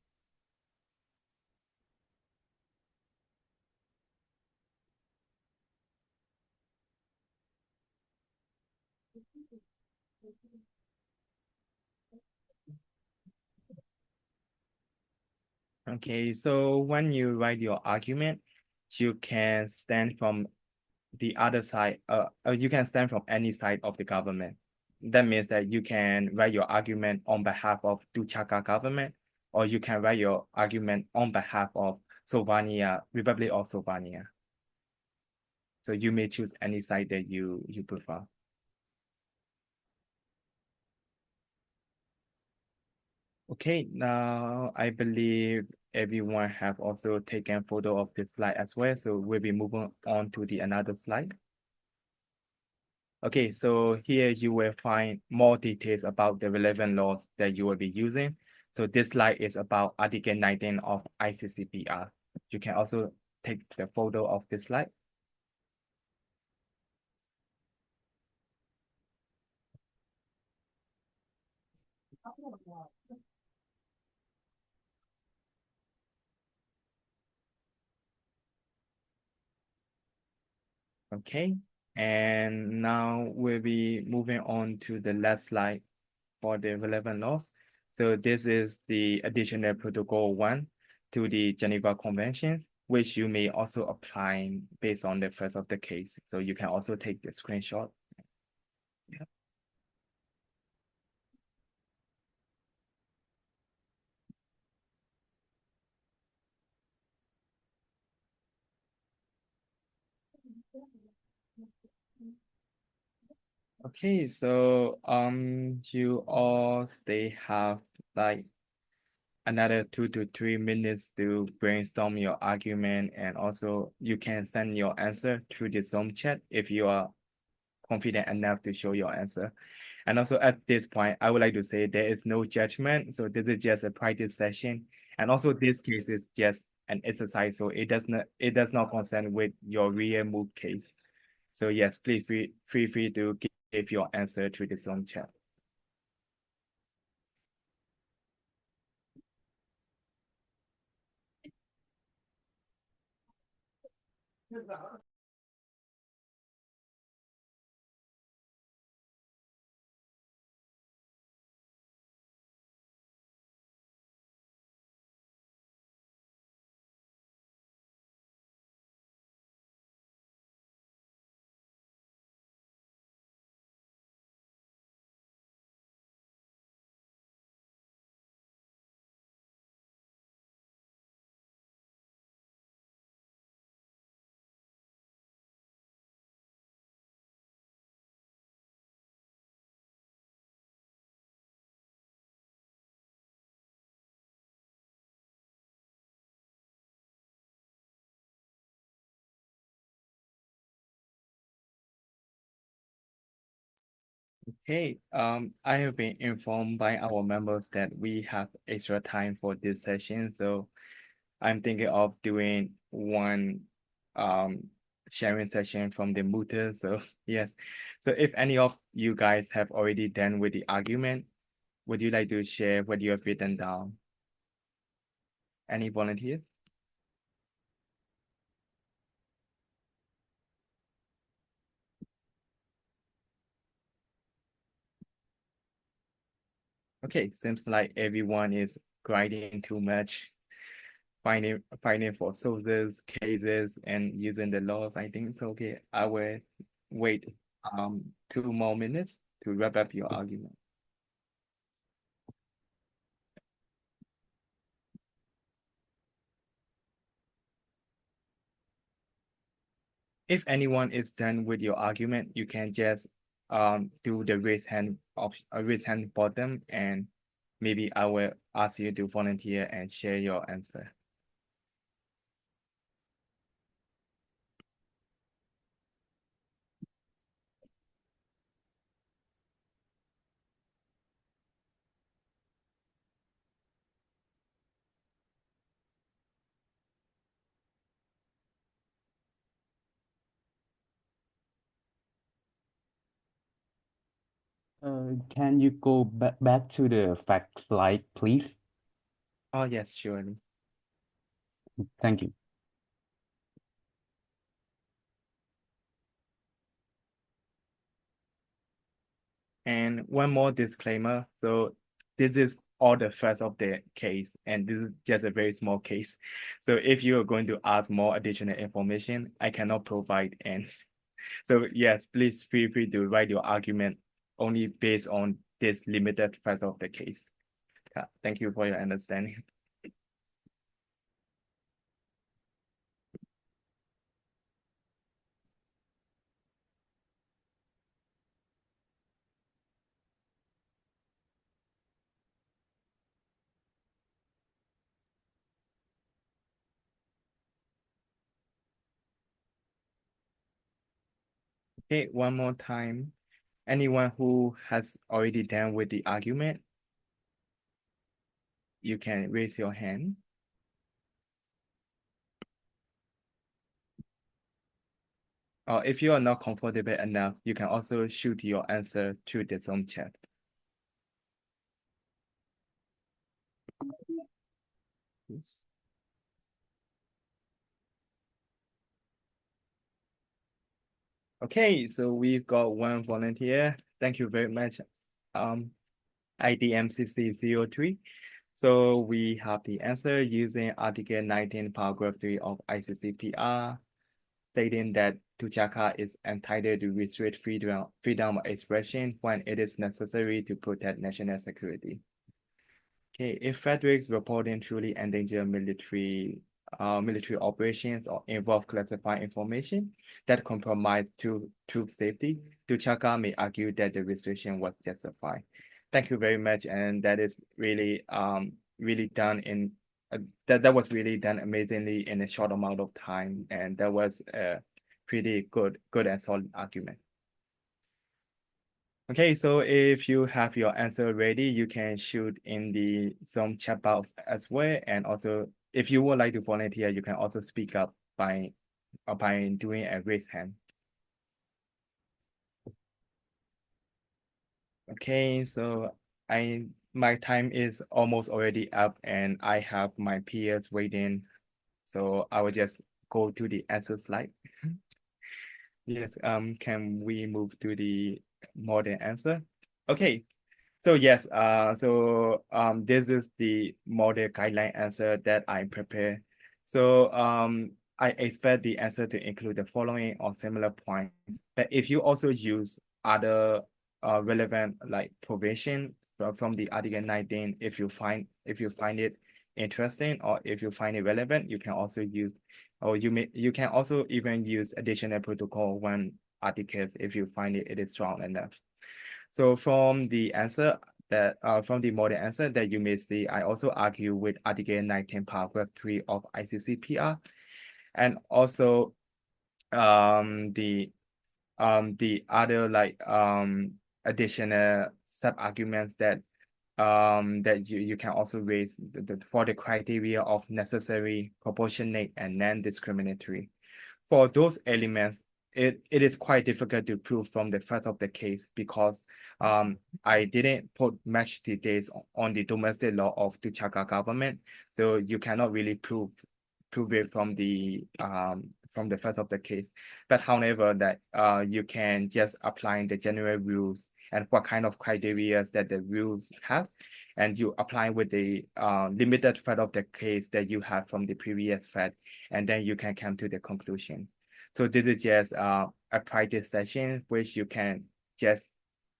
Okay, so when you write your argument, you can stand from the other side, you can stand from any side of the government. That means that you can write your argument on behalf of Duchaka government, or you can write your argument on behalf of Slovenia, Republic of Slovenia. So you may choose any side that you prefer. Okay, now I believe everyone have also taken photo of this slide as well. So we'll be moving on to the another slide. Okay, so here you will find more details about the relevant laws that you will be using. So this slide is about Article 19 of ICCPR. You can also take the photo of this slide. Okay, and now we'll be moving on to the last slide for the relevant laws. So this is the additional protocol 1 to the Geneva Conventions, which you may also apply based on the first of the case. So you can also take the screenshot. Yeah. Okay, so you all they have like another 2 to 3 minutes to brainstorm your argument, and also you can send your answer through the Zoom chat if you are confident enough to show your answer. And also at this point, I would like to say there is no judgment. So this is just a practice session. And also this case is just an exercise. So it does not concern with your real Moot case. So yes, please feel free to give your answer to the Zoom chat. Okay, I have been informed by our members that we have extra time for this session, so I'm thinking of doing one sharing session from the Mooters. So yes, so if any of you guys have already done with the argument, would you like to share what you have written down? Any volunteers? Okay, seems like everyone is grinding too much, finding for sources, cases, and using the laws. I think it's okay. I will wait 2 more minutes to wrap up your argument. If anyone is done with your argument, you can just do the raise hand button, and maybe I will ask you to volunteer and share your answer. Can you go back to the fact slide, please? Oh, yes, surely. Thank you. And one more disclaimer. So this is all the facts of the case, and this is just a very small case. So if you are going to ask more additional information, I cannot provide any. So yes, please feel free to write your argument only based on this limited facts of the case. Thank you for your understanding. Okay, one more time. Anyone who has already done with the argument, you can raise your hand. Or if you are not comfortable enough, you can also shoot your answer to the Zoom chat. Okay, so we've got one volunteer. Thank you very much. ITMCC 03. So we have the answer using Article 19, Paragraph 3 of ICCPR, stating that Tuchaka is entitled to restrict freedom of expression when it is necessary to protect national security. Okay, if Frederick's reporting truly endanger military operations or involve classified information that compromise troop safety, Tuchaka may argue that the restriction was justified. Thank you very much, and that is really really done in that was really done amazingly in a short amount of time, and that was a pretty good and solid argument. Okay, so if you have your answer ready, you can shoot in the Zoom chat box as well. And also, if you would like to volunteer, you can also speak up by doing a raise hand. Okay, so my time is almost already up, and I have my peers waiting. So I will just go to the answer slide. Yes, can we move to the model answer? Okay, so yes, this is the model guideline answer that I prepared. So I expect the answer to include the following or similar points. But if you also use other relevant like provision from the Article 19, if you find it interesting or if you find it relevant, you can also use, or you can also even use additional protocol when articles if you find it is strong enough. So from the answer that from the model answer that you may see, I also argue with Article 19 paragraph 3 of ICCPR, and also the other like additional sub arguments that you can also raise for the criteria of necessary, proportionate, and non-discriminatory. For those elements, it is quite difficult to prove from the first of the case because I didn't put much details on the domestic law of the Chaka government, so you cannot really prove it from the first of the case. But however, that you can just apply the general rules and what kind of criteria that the rules have, and you apply with the limited fact of the case that you have from the previous fact, and then you can come to the conclusion. So this is just a practice session which you can just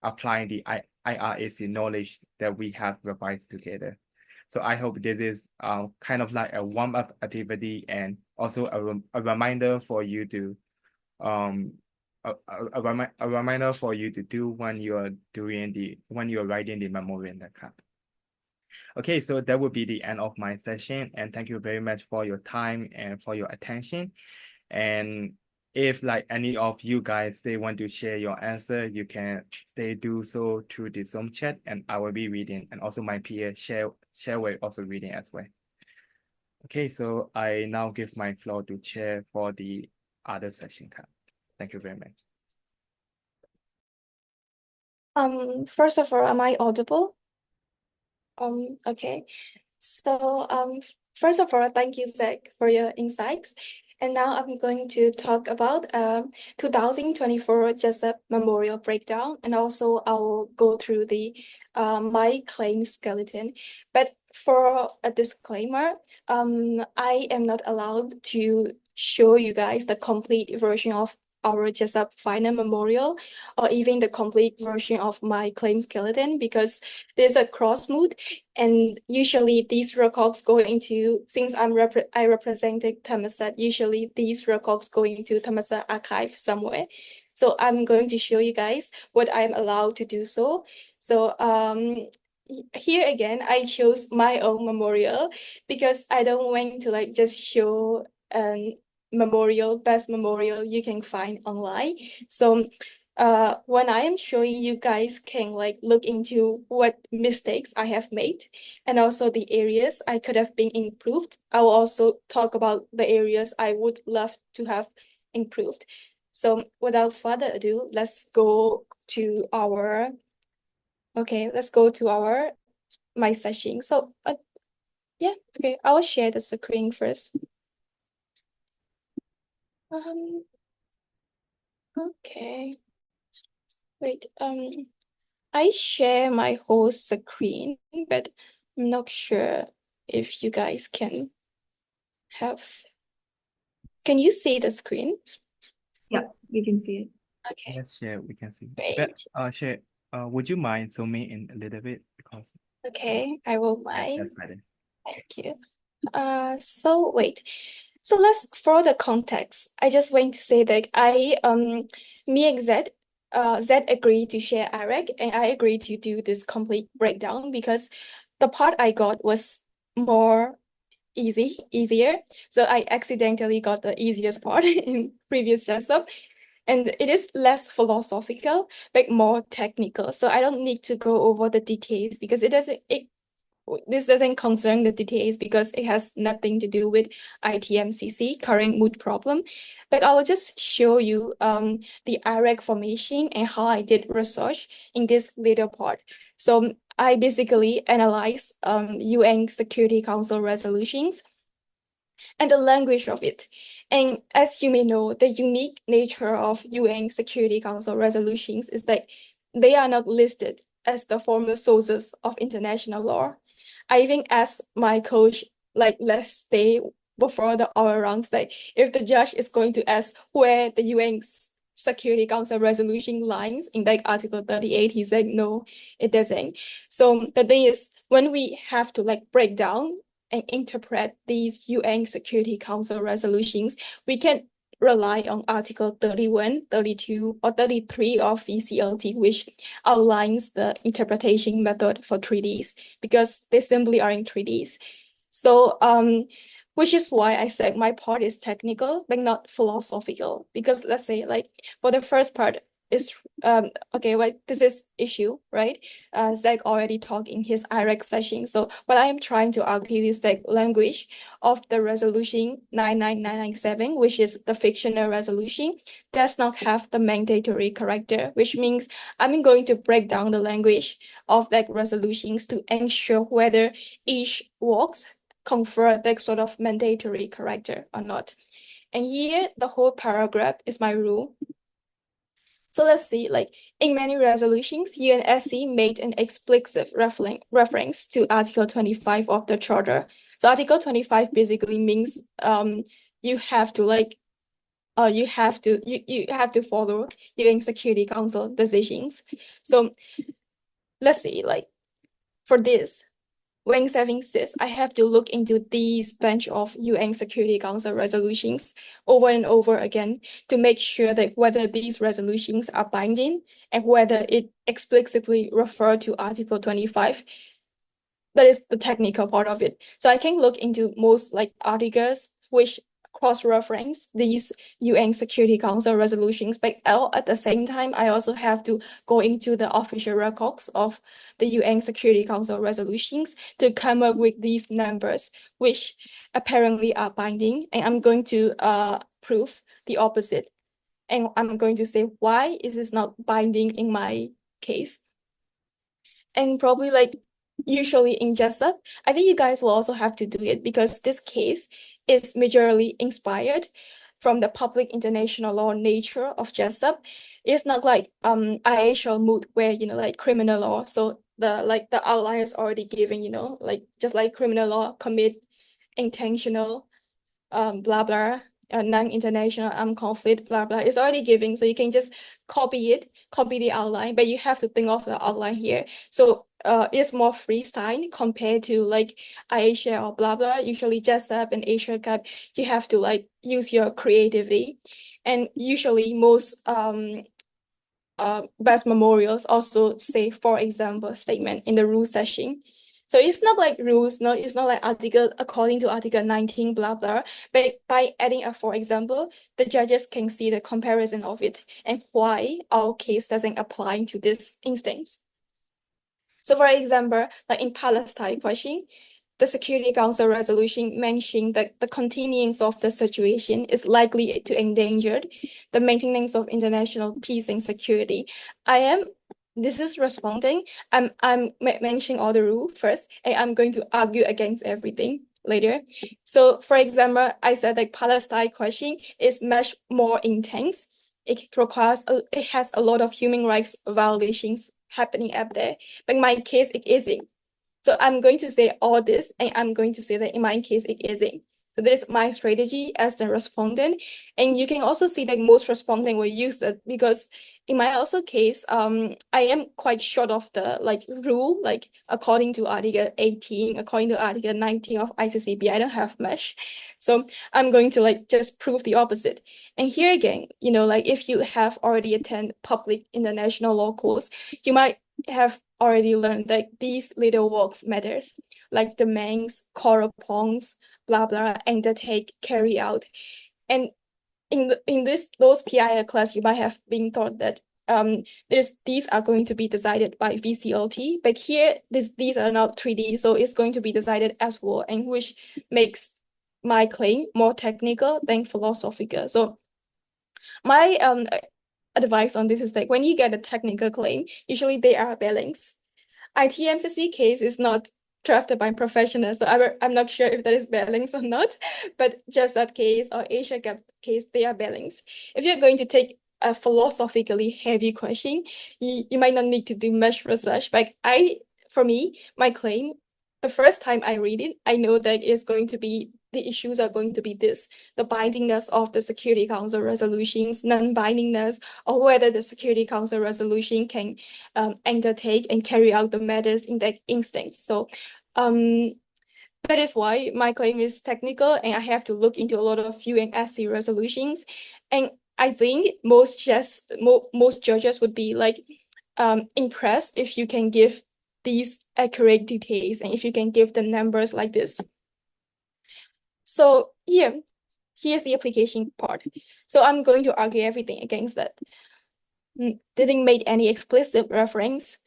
apply the IRAC knowledge that we have revised together. So I hope this is kind of like a warm-up activity and also a reminder for you to a reminder for you to do when you're writing the memorandum account. Okay, so that will be the end of my session, and thank you very much for your time and for your attention. And if like any of you guys they want to share your answer, you can do so through the Zoom chat, and I will be reading, and also my peer share will also reading as well. Okay, so I now give my floor to chair for the other session. Thank you very much. First of all, am I audible? Okay. So first of all, thank you, Zach, for your insights. And now I'm going to talk about 2024 Jessup Memorial Breakdown, and also I'll go through the my claim skeleton. But for a disclaimer, I am not allowed to show you guys the complete version of our Jessup final memorial, or even the complete version of my claim skeleton, because there's a cross moot, and usually these records go into, since I represented Thammasat, usually these records go into Thammasat archive somewhere. So I'm going to show you guys what I'm allowed to do so. So here again, I chose my own memorial because I don't want to like just show best memorial you can find online. So when I am showing, you guys can like look into what mistakes I have made and also the areas I could have been improved. I will also talk about the areas I would love to have improved. So without further ado, let's go to my session. So yeah, okay, I will share the screen first. Okay. Wait, I share my whole screen, but I'm not sure if you guys can you see the screen? Yeah, we can see it. Okay. Yes, yeah, we can see. Great. But would you mind zooming in a little bit because Okay, I will mind. that's better. Thank you. So wait. So let's for the context. I just want to say that me and Zed agreed to share IRAC, and I agreed to do this complete breakdown because the part I got was more easier. So I accidentally got the easiest part in previous Jessup. And it is less philosophical, but more technical. So I don't need to go over the details because this doesn't concern the details because it has nothing to do with ITMCC current mood problem. But I will just show you the IREC formation and how I did research in this little part. So I basically analyze UN Security Council resolutions and the language of it. And as you may know, the unique nature of UN Security Council resolutions is that they are not listed as the formal sources of international law. I even asked my coach, like, let's stay before the oral rounds, like, if the judge is going to ask where the UN Security Council resolution lines in like Article 38, he said, no, it doesn't. So the thing is, when we have to like break down and interpret these UN Security Council resolutions, we can rely on Article 31, 32, or 33 of VCLT, which outlines the interpretation method for treaties, because they simply are in treaties. So, which is why I said my part is technical, but not philosophical. Because let's say, like, for the first part, is okay, well, this is issue, right? Zach already talked in his IREC session. So what I am trying to argue is that language of the resolution 99997, which is the fictional resolution, does not have the mandatory character, which means I'm going to break down the language of that resolutions to ensure whether each works confer that sort of mandatory character or not. And here, the whole paragraph is my rule. So let's see, like in many resolutions, UNSC made an explicit reference to Article 25 of the Charter. So Article 25 basically means you have to like you have to follow UN Security Council decisions. So let's see, like for this, when saving says I have to look into these bunch of UN Security Council resolutions over and over again to make sure that whether these resolutions are binding and whether it explicitly refer to Article 25. That is the technical part of it. So I can look into most like articles which cross-reference these UN Security Council resolutions, but at the same time, I also have to go into the official records of the UN Security Council resolutions to come up with these numbers, which apparently are binding, and I'm going to prove the opposite. And I'm going to say why is this not binding in my case. And probably like usually in Jessup, I think you guys will also have to do it because this case is majorly inspired from the public international law nature of Jessup. It's not like IH or Moot where, you know, like criminal law. So the outline is already given, you know, like just like criminal law, commit, intentional, blah, blah, non-international armed conflict, blah, blah. It's already given. So you can just copy the outline, but you have to think of the outline here. So it's more freestyle compared to like Asia or blah, blah. Usually Jessup and Asia Cup, you have to like use your creativity. And usually most best memorials also say, for example, statement in the rule session. So it's not like rules, no, it's not like article according to Article 19, blah, blah. But by adding a for example, the judges can see the comparison of it and why our case doesn't apply to this instance. So for example, like in Palestine question, the Security Council resolution mentioned that the continuance of the situation is likely to endanger the maintenance of international peace and security. This is responding. I'm mentioning all the rules first, and I'm going to argue against everything later. So for example, I said that Palestine question is much more intense. It has a lot of human rights violations happening up there. But in my case, it isn't. So I'm going to say all this, and I'm going to say that in my case, it isn't. So this is my strategy as the respondent. And you can also see that most respondent will use that because in my also case, I am quite short of the like rule, like according to Article 18, according to Article 19 of ICCP, I don't have much. So I'm going to like just prove the opposite. And here again, you know, like if you have already attended public international law course, you might have already learned that these little works matters, like demands, corresponds, blah blah, undertake, carry out. And in those PIL class, you might have been taught that these are going to be decided by VCLT, but here these are not 3D, so it's going to be decided as well, and which makes my claim more technical than philosophical. So my advice on this is that when you get a technical claim, usually they are balanced. ITMCC case is not drafted by professionals, so I'm not sure if that is balanced or not, but Jessup case or Asia Gap case, they are balanced. If you're going to take a philosophically heavy question, you might not need to do much research. But for me, my claim, the first time I read it, I know that it's going to be, the issues are going to be this: the bindingness of the Security Council resolutions, non-bindingness, or whether the Security Council resolution can undertake and carry out the matters in that instance. So that is why my claim is technical, and I have to look into a lot of UNSC resolutions. And I think most judges would be like impressed if you can give these accurate details and if you can give the numbers like this. So here's the application part. So I'm going to argue everything against that. Didn't make any explicit reference,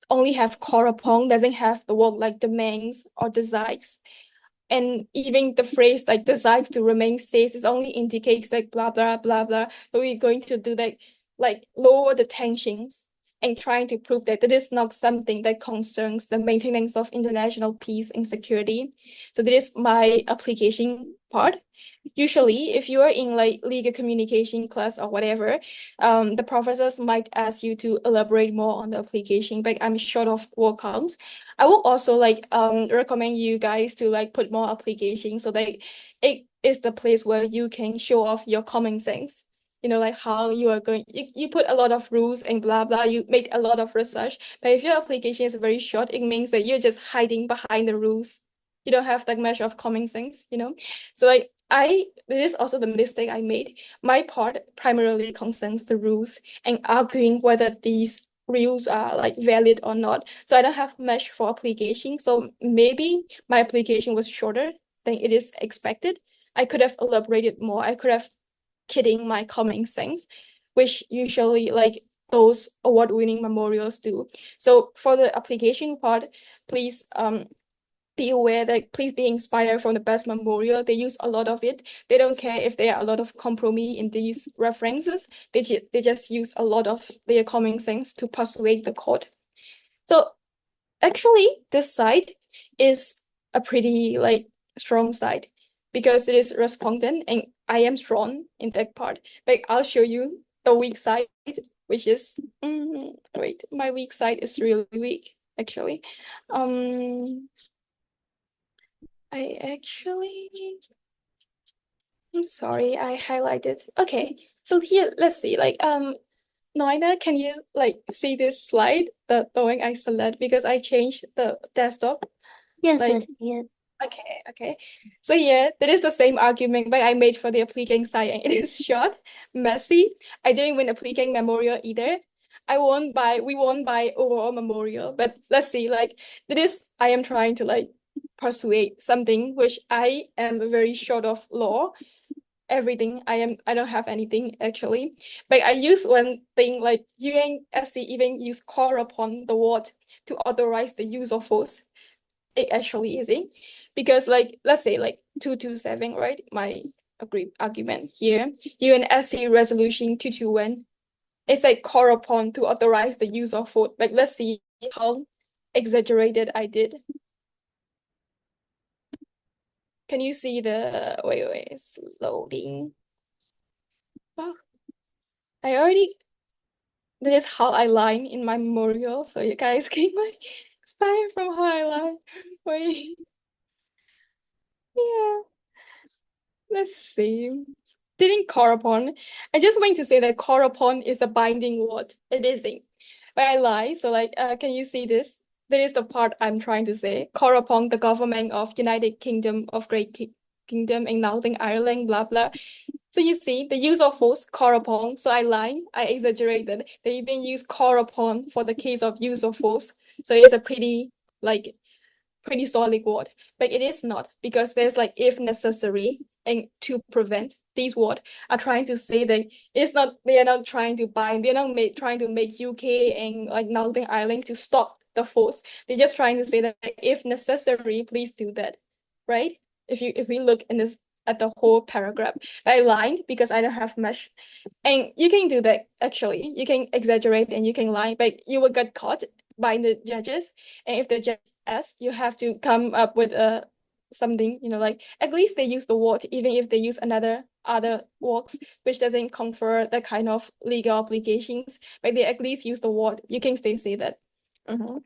only have correspond, doesn't have the word like demands or desires. And even the phrase like desires to remain safe is only indicates like blah, blah, blah, blah. So we're going to do that, like lower the tensions and trying to prove that that is not something that concerns the maintenance of international peace and security. So that is my application part. Usually, if you are in like legal communication class or whatever, the professors might ask you to elaborate more on the application, but I'm short of word counts. I will also like recommend you guys to like put more applications so that it is the place where you can show off your common sense. You know, like how you are going, you put a lot of rules and blah, blah, you make a lot of research. But if your application is very short, it means that you're just hiding behind the rules. You don't have that much of common sense, you know? So like, this is also the mistake I made. My part primarily concerns the rules and arguing whether these rules are like valid or not. So I don't have much for application. So maybe my application was shorter than it is expected. I could have elaborated more. I could have kidding my common sense, which usually like those award-winning memorials do. So for the application part, please be aware that please be inspired from the best memorial. They use a lot of it. They don't care if there are a lot of compromise in these references. They just use a lot of their common sense to persuade the court. So actually, this side is a pretty like strong side because it is respondent and I am strong in that part. But I'll show you the weak side, which is wait, my weak side is really weak actually. I'm sorry, I highlighted. Okay, so here, let's see, like, Noina, can you like see this slide, the one I select because I changed the desktop? Yes, Like, yes. Okay. So yeah, that is the same argument but I made for the applicant side and it is short, messy. I didn't win applicant memorial either. We won by overall memorial, but let's see, like, I am trying to like persuade something which I am very short of law. Everything I don't have anything actually, but I use one thing like UNSC even use call upon the word to authorize the use of force. It actually isn't because like let's say like 227, right? My argument here, UNSC resolution 221. It's like call upon to authorize the use of force. Like let's see how exaggerated I did. Can you see the wait, it's loading. Oh, that is how I line in my memorial, so you guys can like inspire from how I line. Wait. Yeah. Let's see. Didn't call upon. I just want to say that call upon is a binding word. It isn't. But I lie. So like can you see this? That is the part I'm trying to say. Call upon the government of United Kingdom of Great Kingdom and Northern Ireland, blah blah. So you see the use of force, call upon. So I exaggerated. They even use call upon for the case of use of force. So it's a pretty solid word, but it is not, because there's like if necessary and to prevent. These words are trying to say that they are not trying to bind, they're not trying to make UK and like Northern Ireland to stop the force. They're just trying to say that if necessary, please do that, right? If we look in this at the whole paragraph, I lied because I don't have much. And you can do that actually. You can exaggerate and you can lie, but you will get caught by the judges. And if the judge asks, you have to come up with something, like at least they use the word, even if they use other words, which doesn't confer the kind of legal obligations, but they at least use the word. You can still say that. Can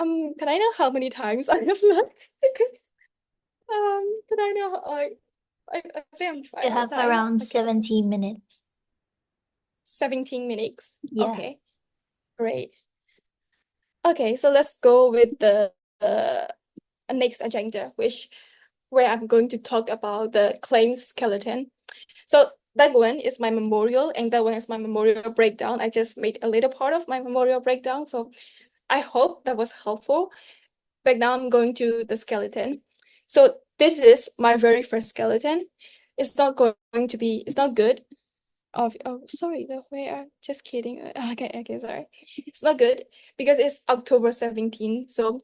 I know how many times I have left? Can I know I think I'm fine. You have around 17 minutes. 17 minutes. Yeah. Okay, great. Okay, so let's go with the next agenda, where I'm going to talk about the claims skeleton. So that one is my memorial, and that one is my memorial breakdown. I just made a little part of my memorial breakdown, so I hope that was helpful. But now I'm going to the skeleton. So this is my very first skeleton. It's not good. Oh, sorry, the way just kidding. Okay, sorry. It's not good because it's October 17. So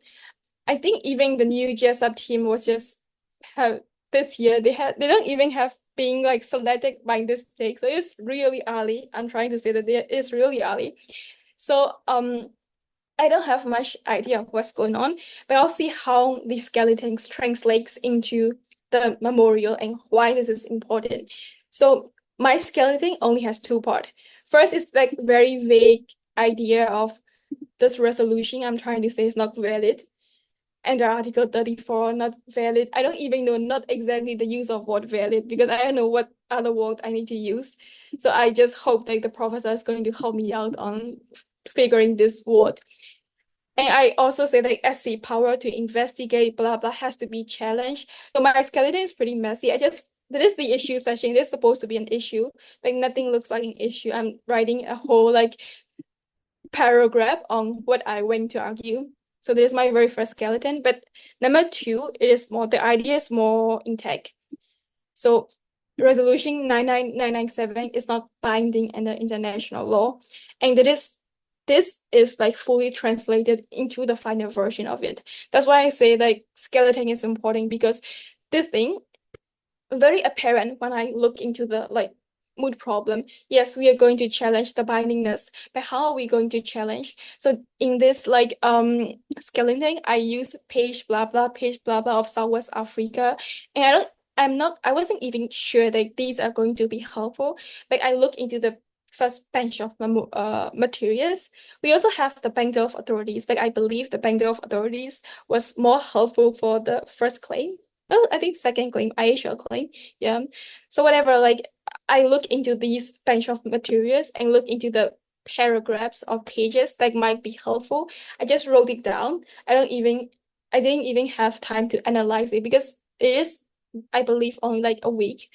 I think even the new Jessup team was just this year. They don't even have being like selected by this date. So it's really early. I'm trying to say that it is really early. So I don't have much idea of what's going on, but I'll see how the skeletons translates into the memorial and why this is important. So my skeleton only has two parts. First is like very vague idea of this resolution I'm trying to say is not valid. And the Article 34 not valid. I don't even know not exactly the use of word valid because I don't know what other word I need to use. So I just hope that the professor is going to help me out on figuring this word. And I also say that SC power to investigate blah blah has to be challenged. So my skeleton is pretty messy. That is the issue session. It is supposed to be an issue, but nothing looks like an issue. I'm writing a whole like paragraph on what I went to argue. So this is my very first skeleton. But number two, the idea is more intact. So resolution 99997 is not binding under international law. And this is like fully translated into the final version of it. That's why I say like skeleton is important, because this thing very apparent when I look into the like mood problem. Yes, we are going to challenge the bindingness, but how are we going to challenge? So in this like skeleton, I use page blah blah of Southwest Africa, and I wasn't even sure that these are going to be helpful, but I look into the first bench of materials. We also have the bundle of authorities, but I believe the bundle of authorities was more helpful for the first claim. Oh, I think second claim, Aisha claim. Yeah. So whatever, like I look into these bench of materials and look into the paragraphs or pages that might be helpful. I just wrote it down. I didn't even have time to analyze it because it is, I believe, only like a week.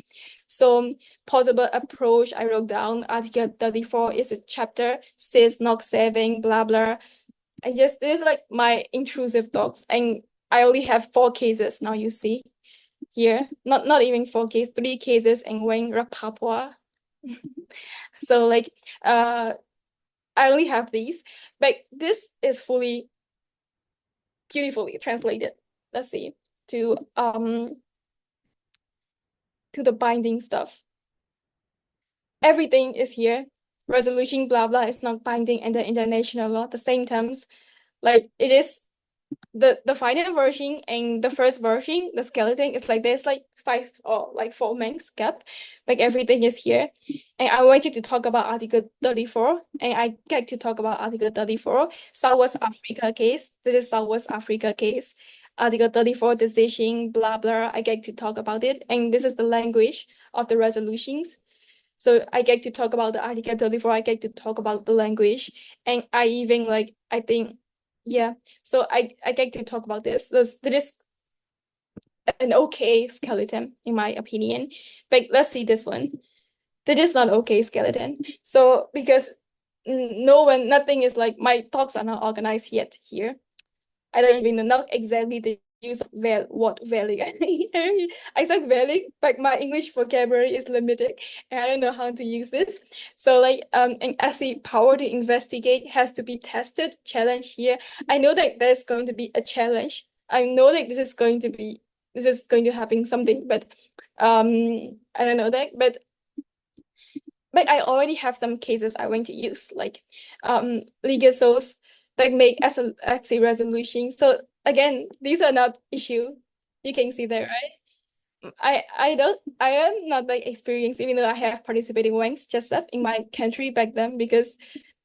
So possible approach, I wrote down Article 34 is a chapter, says not saving, blah blah. This is like my intrusive thoughts, and I only have 4 cases now, you see here. Not even 4 cases, 3 cases and one Rapapwa. So like I only have these, but this is fully beautifully translated. Let's see, to the binding stuff. Everything is here. Resolution blah blah is not binding under international law. The same terms, like it is the final version and the first version, the skeleton is like there's like 5 or like 4 months gap, like everything is here. And I wanted to talk about Article 34, and I get to talk about Article 34, Southwest Africa case. This is Southwest Africa case. Article 34 decision, blah blah. I get to talk about it, and this is the language of the resolutions. So I get to talk about the Article 34. I get to talk about the language, and I even like I think. Yeah, so I get to talk about this. This an okay skeleton, in my opinion. But let's see this one. That is not okay skeleton. So because nothing is like, my thoughts are not organized yet here. I don't even know exactly the use of what value. I said value, but my English vocabulary is limited and I don't know how to use this. So like and as the power to investigate has to be tested, challenge here. I know that there's going to be a challenge. I know that this is going to happen something, but I don't know that, but I already have some cases I want to use, like legal source that make SLXC resolution. So again, these are not issue. You can see that, right? I am not like experienced, even though I have participated in Jessup in my country back then, because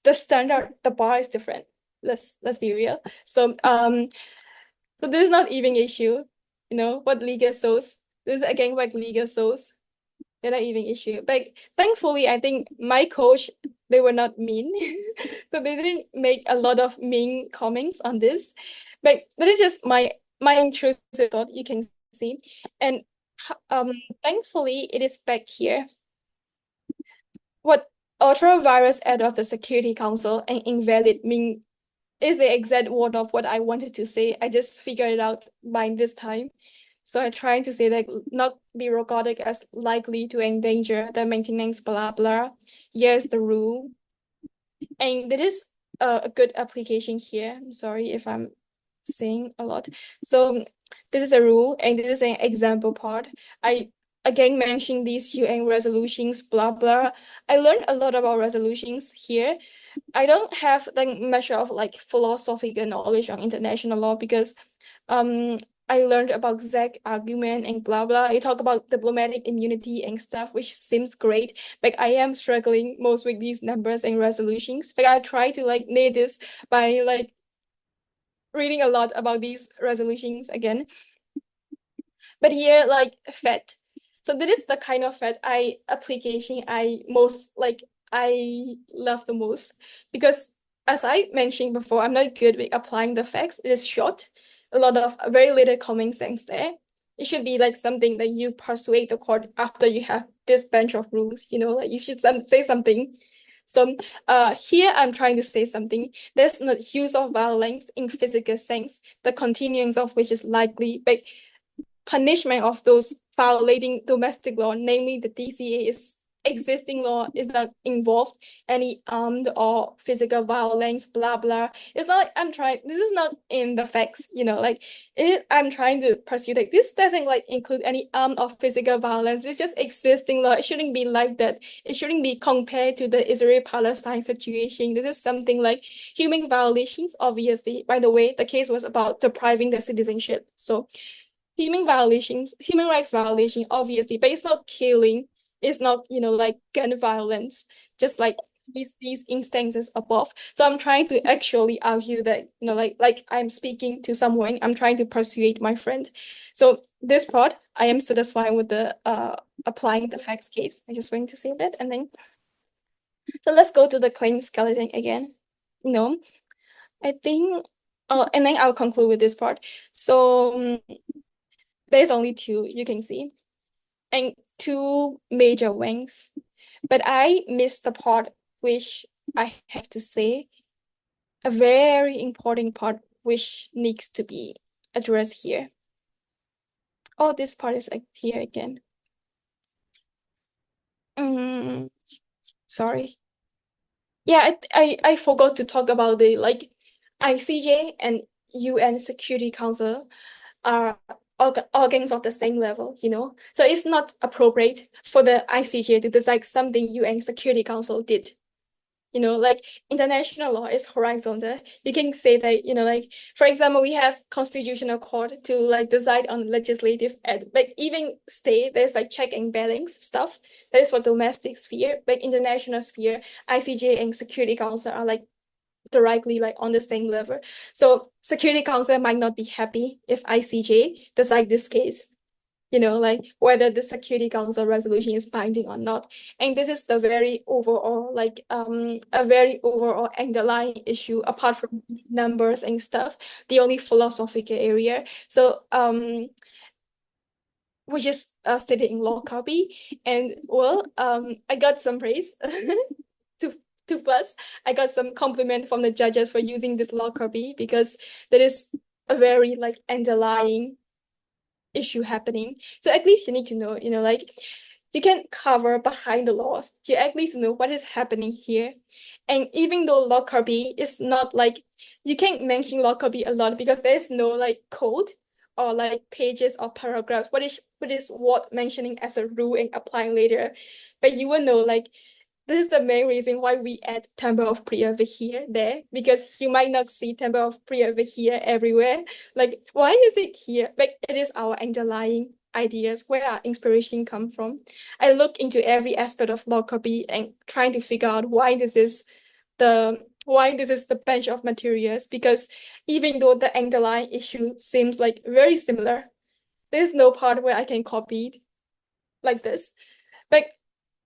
the bar is different. Let's be real. So so this is not even issue, what legal source. This is again like legal source. They're not even issue. But thankfully, I think my coach, they were not mean. So they didn't make a lot of mean comments on this. But that is just my intrusive thought, you can see. And thankfully, it is back here. What ultra-virus out of the Security Council and invalid mean is the exact word of what I wanted to say. I just figured it out by this time. So I try to say that not be robotic as likely to endanger the maintenance, blah, blah. Yes, the rule. And that is a good application here. I'm sorry if I'm saying a lot. So this is a rule and this is an example part. I again mentioned these UN resolutions, blah, blah. I learned a lot about resolutions here. I don't have the measure of like philosophical knowledge on international law because I learned about Zach argument and blah blah. You talk about diplomatic immunity and stuff, which seems great, but I am struggling most with these numbers and resolutions. But I try to like nail this by like reading a lot about these resolutions again. But here, like FET. So this is the kind of FET application I love the most, because as I mentioned before, I'm not good with applying the facts. It is short, a lot of very little common sense there. It should be like something that you persuade the court after you have this bunch of rules, like you should say something. So here I'm trying to say something. There's no use of violence in physical sense, the continuance of which is likely, but punishment of those violating domestic law, namely the DCA is existing law, is not involved any armed or physical violence, blah blah. It's not like this is not in the facts, I'm trying to pursue that this doesn't like include any armed or physical violence. It's just existing law. It shouldn't be like that. It shouldn't be compared to the Israel-Palestine situation. This is something like human violations, obviously. By the way, the case was about depriving the citizenship. So human rights violation, obviously, but it's not killing. It's not, like gun violence, just like these instances above. So I'm trying to actually argue that, like I'm speaking to someone, I'm trying to persuade my friend. So this part, I am satisfied with the applying the facts case. I just going to say that, and then so let's go to the claim skeleton again. I think, and then I'll conclude with this part. So there's only two, you can see, and two major wings, but I missed the part which I have to say, a very important part which needs to be addressed here. Oh, this part is like here again. Sorry. Yeah, I forgot to talk about the like ICJ and UN Security Council are organs of the same level, So it's not appropriate for the ICJ to decide something UN Security Council did. Like international law is horizontal. You can say that, like, for example, we have constitutional court to like decide on legislative act, but even state, there's like check and balance stuff. That is for domestic sphere, but international sphere, ICJ and Security Council are like directly like on the same level. So Security Council might not be happy if ICJ decide this case, like whether the Security Council resolution is binding or not. And this is the very overall, like a very overall underlying issue apart from numbers and stuff, the only philosophical area. So which is stated in law copy. And well, I got some praise. To first, I got some compliment from the judges for using this law copy because there is a very like underlying issue happening. So at least you need to know, like you can cover behind the laws. You at least know what is happening here. And even though law copy is not like, you can't mention law copy a lot because there's no like code or like pages or paragraphs. What is what mentioning as a rule and applying later. But you will know like, this is the main reason why we add temper of pre over here, there, because you might not see temper of pre over here everywhere. Like, why is it here? But it is our underlying ideas, where our inspiration come from. I look into every aspect of law copy and trying to figure out why this is the bench of materials, because even though the underlying issue seems like very similar, there's no part where I can copy it like this. But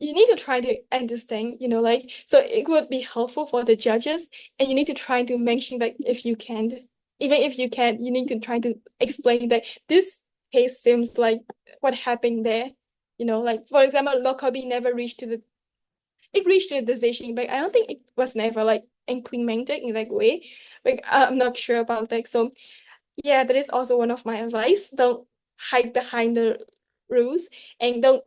you need to try to understand, like, so it would be helpful for the judges, and you need to try to mention that if you can, even if you can, you need to try to explain that this case seems like what happened there, like, for example, law copy never reached to the decision, but I don't think it was never like implemented in that way. Like, I'm not sure about that. So yeah, that is also one of my advice. Don't hide behind the rules, and don't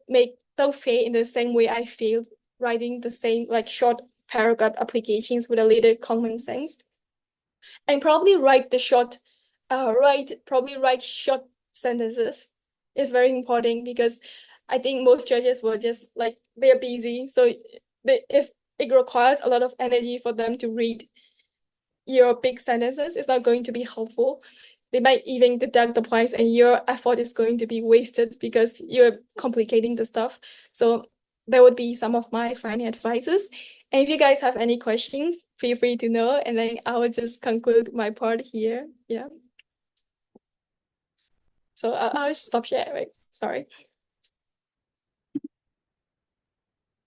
fail in the same way I failed writing the same like short paragraph applications with a little common sense. And probably write short sentences. It's very important because I think most judges were just like, they're busy. So if it requires a lot of energy for them to read your big sentences, it's not going to be helpful. They might even deduct the points, and your effort is going to be wasted because you're complicating the stuff. So that would be some of my final advices. And if you guys have any questions, feel free to know, and then I will just conclude my part here. Yeah. So I'll stop sharing. Sorry.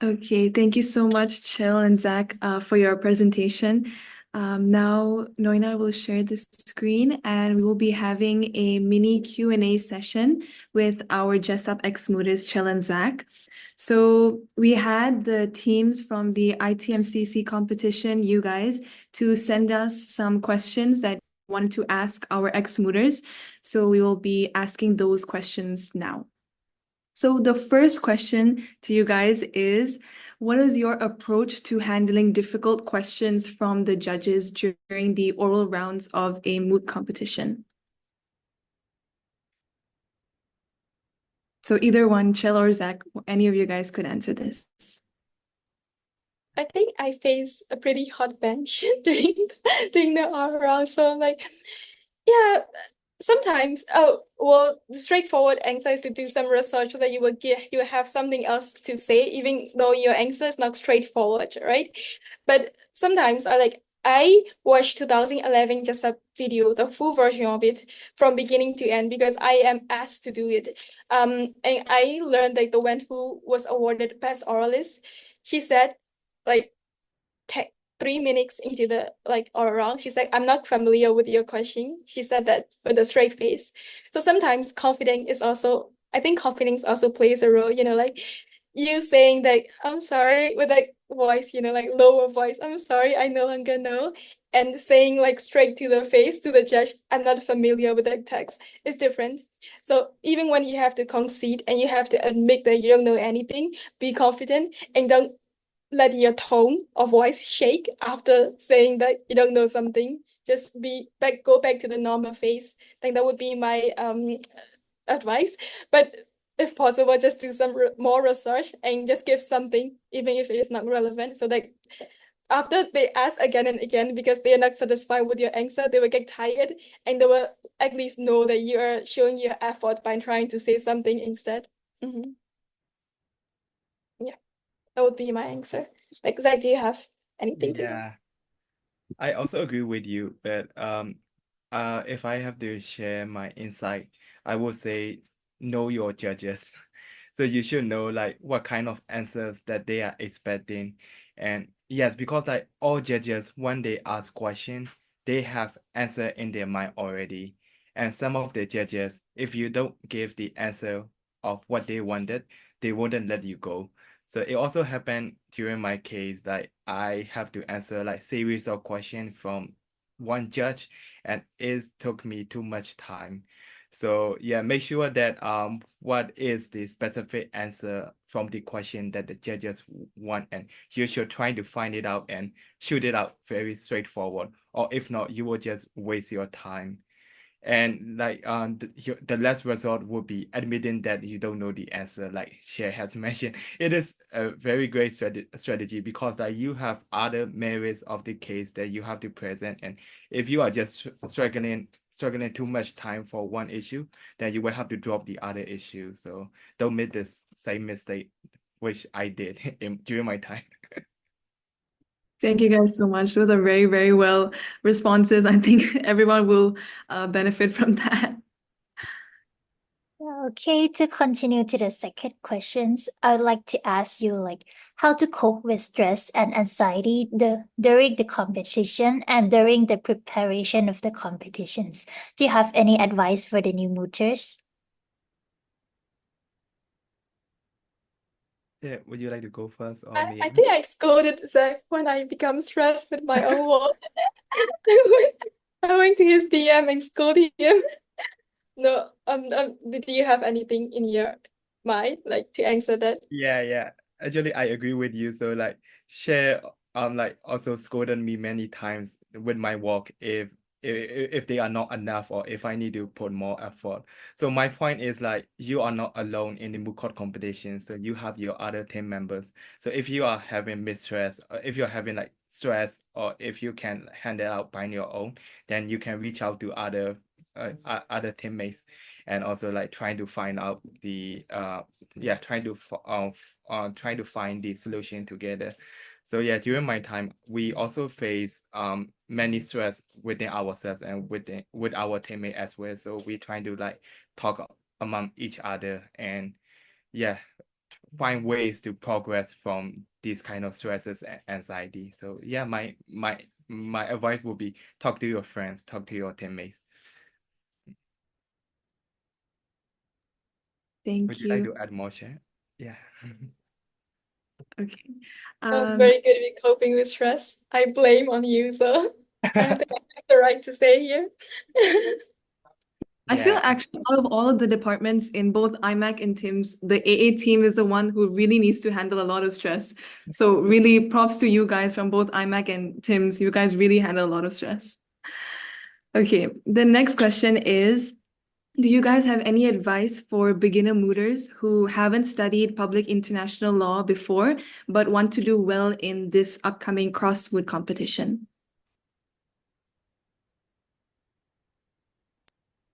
Okay, thank you so much, Chill and Zach, for your presentation. Now, Noina will share the screen, and we will be having a mini Q&A session with our Jessup Ex-Mooters, Chill and Zach. So we had the teams from the ITMCC competition, you guys, to send us some questions that wanted to ask our ex-Mooters. So we will be asking those questions now. So the first question to you guys is, what is your approach to handling difficult questions from the judges during the oral rounds of a moot competition? So either one, Chell or Zach, any of you guys could answer this. I think I face a pretty hot bench during the oral round. So like, yeah, sometimes, the straightforward answer is to do some research so that you will have something else to say, even though your answer is not straightforward, right? But sometimes I watched 2011 just a video, the full version of it from beginning to end, because I am asked to do it. And I learned that the one who was awarded best oralist, she said, like, 3 minutes into the oral round, she's like, I'm not familiar with your question. She said that with a straight face. So sometimes confidence also plays a role, like you saying that I'm sorry with voice, lower voice, I'm sorry, I no longer know, and saying straight to the face to the judge, I'm not familiar with that text, is different. So even when you have to concede and you have to admit that you don't know anything, be confident and don't let your tone of voice shake after saying that you don't know something. Just go back to the normal face. I think that would be my advice. But if possible, just do some more research and just give something, even if it is not relevant. So that after they ask again and again because they are not satisfied with your answer, they will get tired, and they will at least know that you are showing your effort by trying to say something instead. Yeah. That would be my answer. Zach, do you have anything to know? Yeah, I also agree with you, but if I have to share my insight, I would say know your judges. So you should know what kind of answers that they are expecting. And yes, because all judges, when they ask question, they have answer in their mind already. And some of the judges, if you don't give the answer of what they wanted, they wouldn't let you go. So it also happened during my case, like I have to answer like series of questions from one judge, and it took me too much time. So yeah, make sure that what is the specific answer from the question that the judges want, and you should try to find it out and shoot it out very straightforward. Or if not, you will just waste your time. And like the last resort would be admitting that you don't know the answer, like Cher has mentioned. It is a very great strategy because like you have other merits of the case that you have to present, and if you are just struggling too much time for one issue, then you will have to drop the other issue. So don't make this same mistake which I did during my time. Thank you guys so much. Those are very, very well responses. I think everyone will benefit from that. Okay, to continue to the second questions, I would like to ask you like how to cope with stress and anxiety during the competition and during the preparation of the competitions. Do you have any advice for the new mooters? Yeah, would you like to go first or I me? think I scolded Zach when I become stressed with my own work. I went to his DM and scolded him. No, do you have anything in your mind, like to answer that? Yeah. Actually, I agree with you. So like Cher like also scolded me many times with my work if they are not enough or if I need to put more effort. So my point is like you are not alone in the moot court competition. So you have your other team members. So if you are having mistress, or if you're having like stress, or if you can handle out by your own, then you can reach out to other teammates, and also like trying to find out the trying to find the solution together. So yeah, during my time, we also face many stress within ourselves and with our teammate as well. So we trying to like talk among each other and yeah, find ways to progress from these kind of stresses and anxiety. So yeah, my advice would be talk to your friends, talk to your teammates. Thank Would you like you. to add more, Cher? Yeah. Okay. I'm very good with coping with stress. I blame on you, so I think I have the right to say here. I feel Yeah. actually out of all of the departments in both IMAC and TIMS, the AA team is the one who really needs to handle a lot of stress. So really props to you guys from both IMAC and TIMS. You guys really handle a lot of stress. Okay, the next question is, do you guys have any advice for beginner mooters who haven't studied public international law before, but want to do well in this upcoming crossword competition?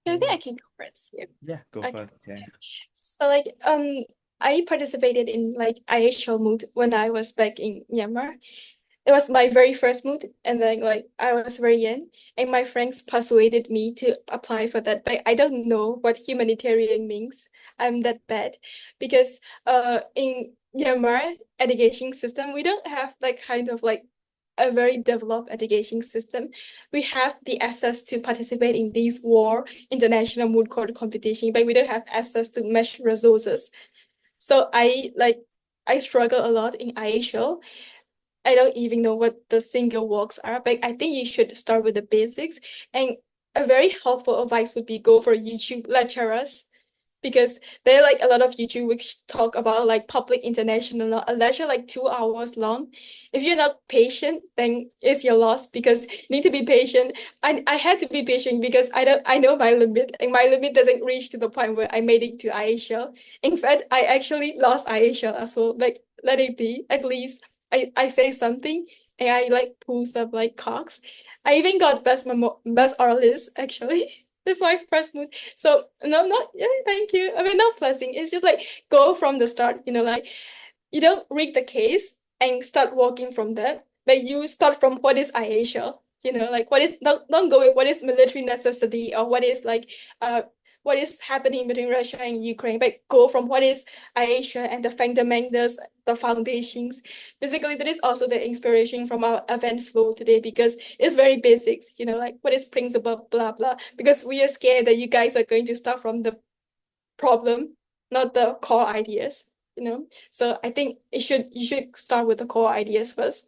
I think I can go first here. Yeah, go Okay. first. Yeah. So like I participated in like IHL Moot when I was back in Myanmar. It was my very first moot, and then like I was very young, and my friends persuaded me to apply for that. But I don't know what humanitarian means. I'm that bad because in Myanmar education system we don't have like kind of like a very developed education system. We have the access to participate in these war international moot court competition, but we don't have access to much resources. So I struggle a lot in IHL. I don't even know what the single works are, but I think you should start with the basics. And a very helpful advice would be go for YouTube lecturers, because there are like a lot of YouTube which talk about like public international law, a lecture like 2 hours long. If you're not patient, then it's your loss, because you need to be patient. I had to be patient because I know my limit, and my limit doesn't reach to the point where I made it to IHL. In fact, I actually lost IHL as well. Like let it be. At least I say something and I like pull some like cocks. I even got best oralist actually. That's my first mood. So no, not yeah, thank you. I mean, not fussing. It's just like go from the start. Like you don't read the case and start working from that, but you start from what is IHL. Like what is don't go with what is military necessity or what is like what is happening between Russia and Ukraine, but go from what is IHL and the fundamentals, the foundations. Basically, that is also the inspiration from our event flow today, because it's very basics, like what is principle, blah, blah, because we are scared that you guys are going to start from the problem not the core ideas, you know. So I think you should start with the core ideas first.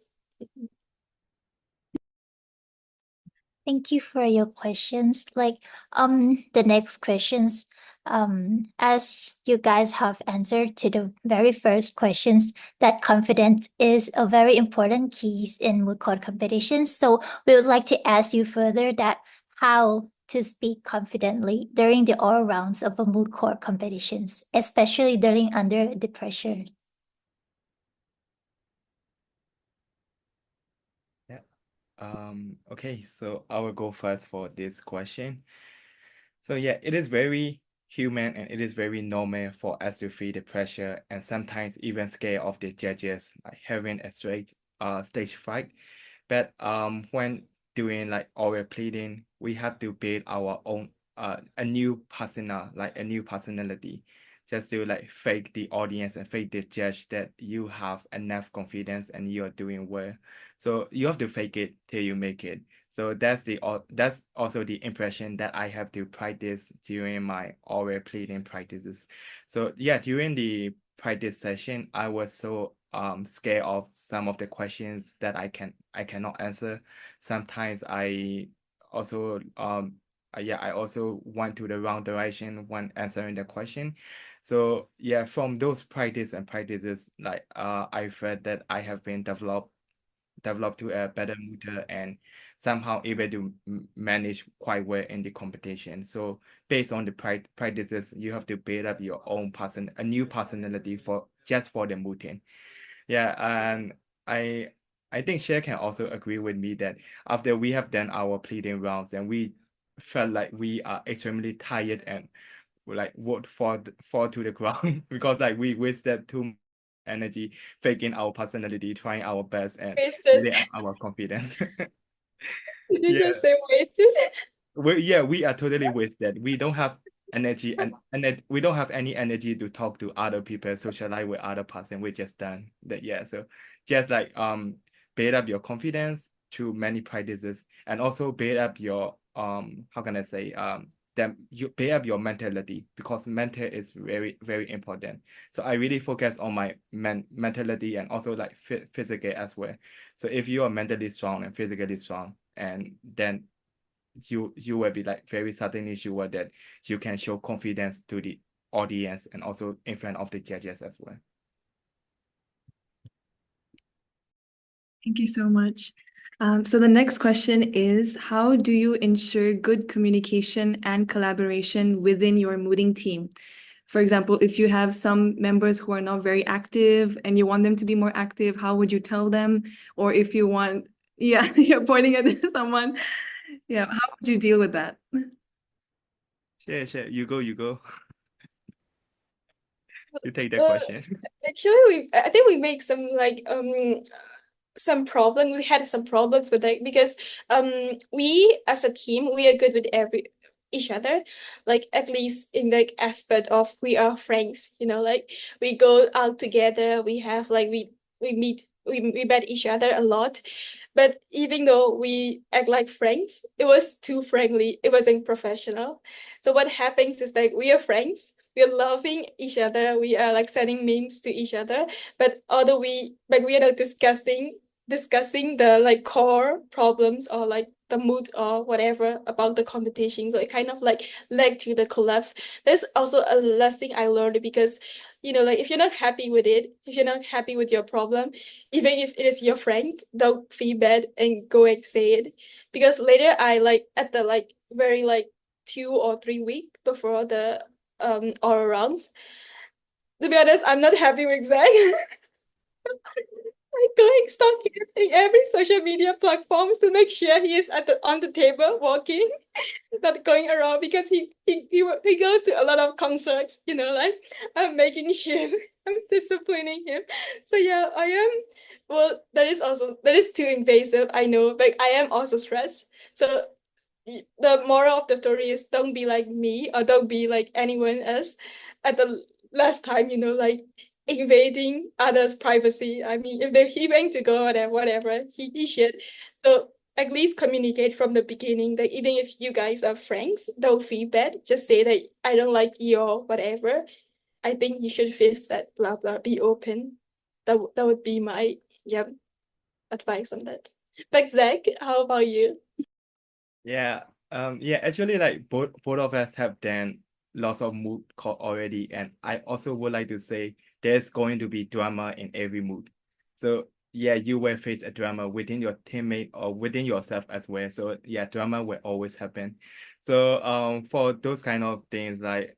Thank you for your questions. The next questions, as you guys have answered to the very first questions, that confidence is a very important keys in moot court competitions. So we would like to ask you further that how to speak confidently during the oral rounds of a moot court competitions, especially during under the pressure. Okay, so I will go first for this question. So yeah, it is very human and it is very normal for us to feel the pressure and sometimes even scared of the judges, like having a stage fright. But when doing like oral pleading, we have to build our own a new persona, like a new personality, just to like fake the audience and fake the judge that you have enough confidence and you're doing well. So you have to fake it till you make it. So that's also the impression that I have to practice during my oral pleading practices. So yeah, during the practice session, I was so scared of some of the questions that I cannot answer. Sometimes I also I also went to the wrong direction when answering the question. So yeah, from those practices, like I felt that I have been developed to a better mooter and somehow able to manage quite well in the competition. So based on the practices, you have to build up your own a new personality for the mooting. Yeah, and I think Cher can also agree with me that after we have done our pleading rounds and we felt like we are extremely tired and like would fall to the ground because like we wasted too much energy faking our personality, trying our best and Wasted. building up our confidence. Did you Yeah. just say wasted? We are totally wasted. We don't have energy and we don't have any energy to talk to other people, socialize with other person. We're just done that. Yeah. So just like build up your confidence through many practices and also build up your how can I say then you build up your mentality because mental is very, very important. So I really focus on my mentality and also like physical as well. So if you are mentally strong and physically strong, and then you will be like very certainly sure that you can show confidence to the audience and also in front of the judges as well. Thank you so much. So the next question is, how do you ensure good communication and collaboration within your mooting team? For example, if you have some members who are not very active and you want them to be more active, how would you tell them? Or if you want, yeah, you're pointing at someone. Yeah, how would you deal with that? Sure. You go. You take that question. Actually, I think we make some problems. We had some problems with that because we as a team we are good with each other, like at least in the aspect of we are friends, you know, like we go out together, we have like we meet we met each other a lot. But even though we act like friends, it was too friendly, it wasn't professional. So what happens is like we are friends, we are loving each other, we are like sending memes to each other, but although we are not discussing the like core problems or like the mood or whatever about the competition. So it kind of like led to the collapse. There's also a last thing I learned because, you know, like if you're not happy with it, if you're not happy with your problem, even if it is your friend, don't feel bad and go and say it. Because later I like at the like very like 2 or 3 weeks before the oral rounds, to be honest, I'm not happy with Zach. I going stalking in every social media platforms to make sure he is on the table walking, not going around because he goes to a lot of concerts, you know, like I'm making sure I'm disciplining him. So yeah, I am well, that is too invasive, I know, but I am also stressed. So the moral of the story is don't be like me or don't be like anyone else at the last time, you know, like invading others' privacy. I mean, if he went to go or whatever, he should. So at least communicate from the beginning that even if you guys are friends, don't feel bad. Just say that I don't like you or whatever. I think you should fix that, blah, blah, be open. That would be my, advice on that. But Zach, how about you? Yeah, actually, like both of us have done lots of mood call already, and I also would like to say there's going to be drama in every mood. So yeah, you will face a drama within your teammate or within yourself as well. So yeah, drama will always happen. So for those kind of things, like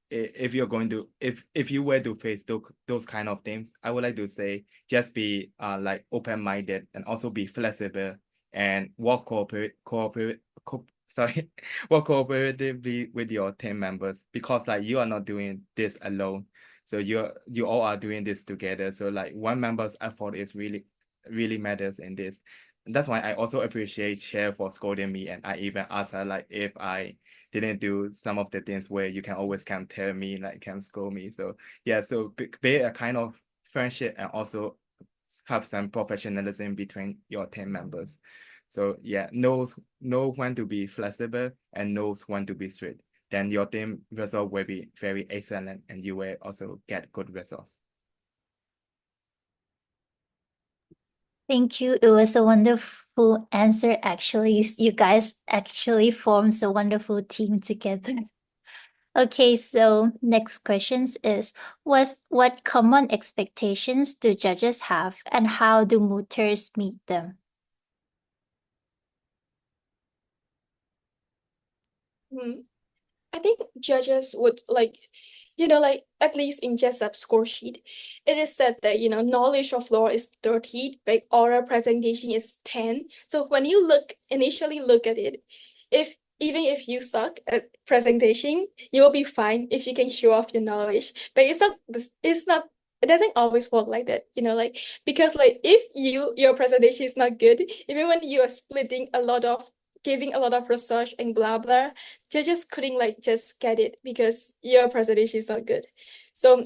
if you're going to if you were to face those kind of things, I would like to say just be like open-minded and also be flexible and work sorry, work cooperatively with your team members, because like you are not doing this alone. So you all are doing this together. So like one member's effort is really matters in this. And that's why I also appreciate Cher for scolding me, and I even asked her like if I didn't do some of the things where you can always come tell me, like can scold me. So yeah, so be a kind of friendship and also have some professionalism between your team members. So yeah, knows when to be flexible and knows when to be strict. Then your team result will be very excellent and you will also get good results. Thank you. It was a wonderful answer. Actually, you guys actually forms a wonderful team together. Okay, so next questions is what common expectations do judges have and how do mooters meet them? I think judges would like, at least in Jessup's score sheet, it is said that, knowledge of law is 30, but oral presentation is 10. So when you initially look at it, even if you suck at presentation, you will be fine if you can show off your knowledge. But it doesn't always work like that, because like if your presentation is not good, even when you are giving a lot of research and blah blah, judges couldn't like just get it because your presentation is not good. So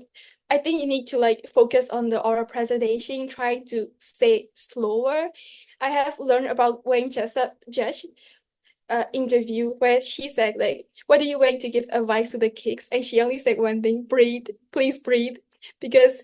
I think you need to like focus on the oral presentation, try to say slower. I have learned about Wayne Jessup judge interview where she said like, what do you want to give advice to the kids? And she only said one thing: breathe, please breathe, because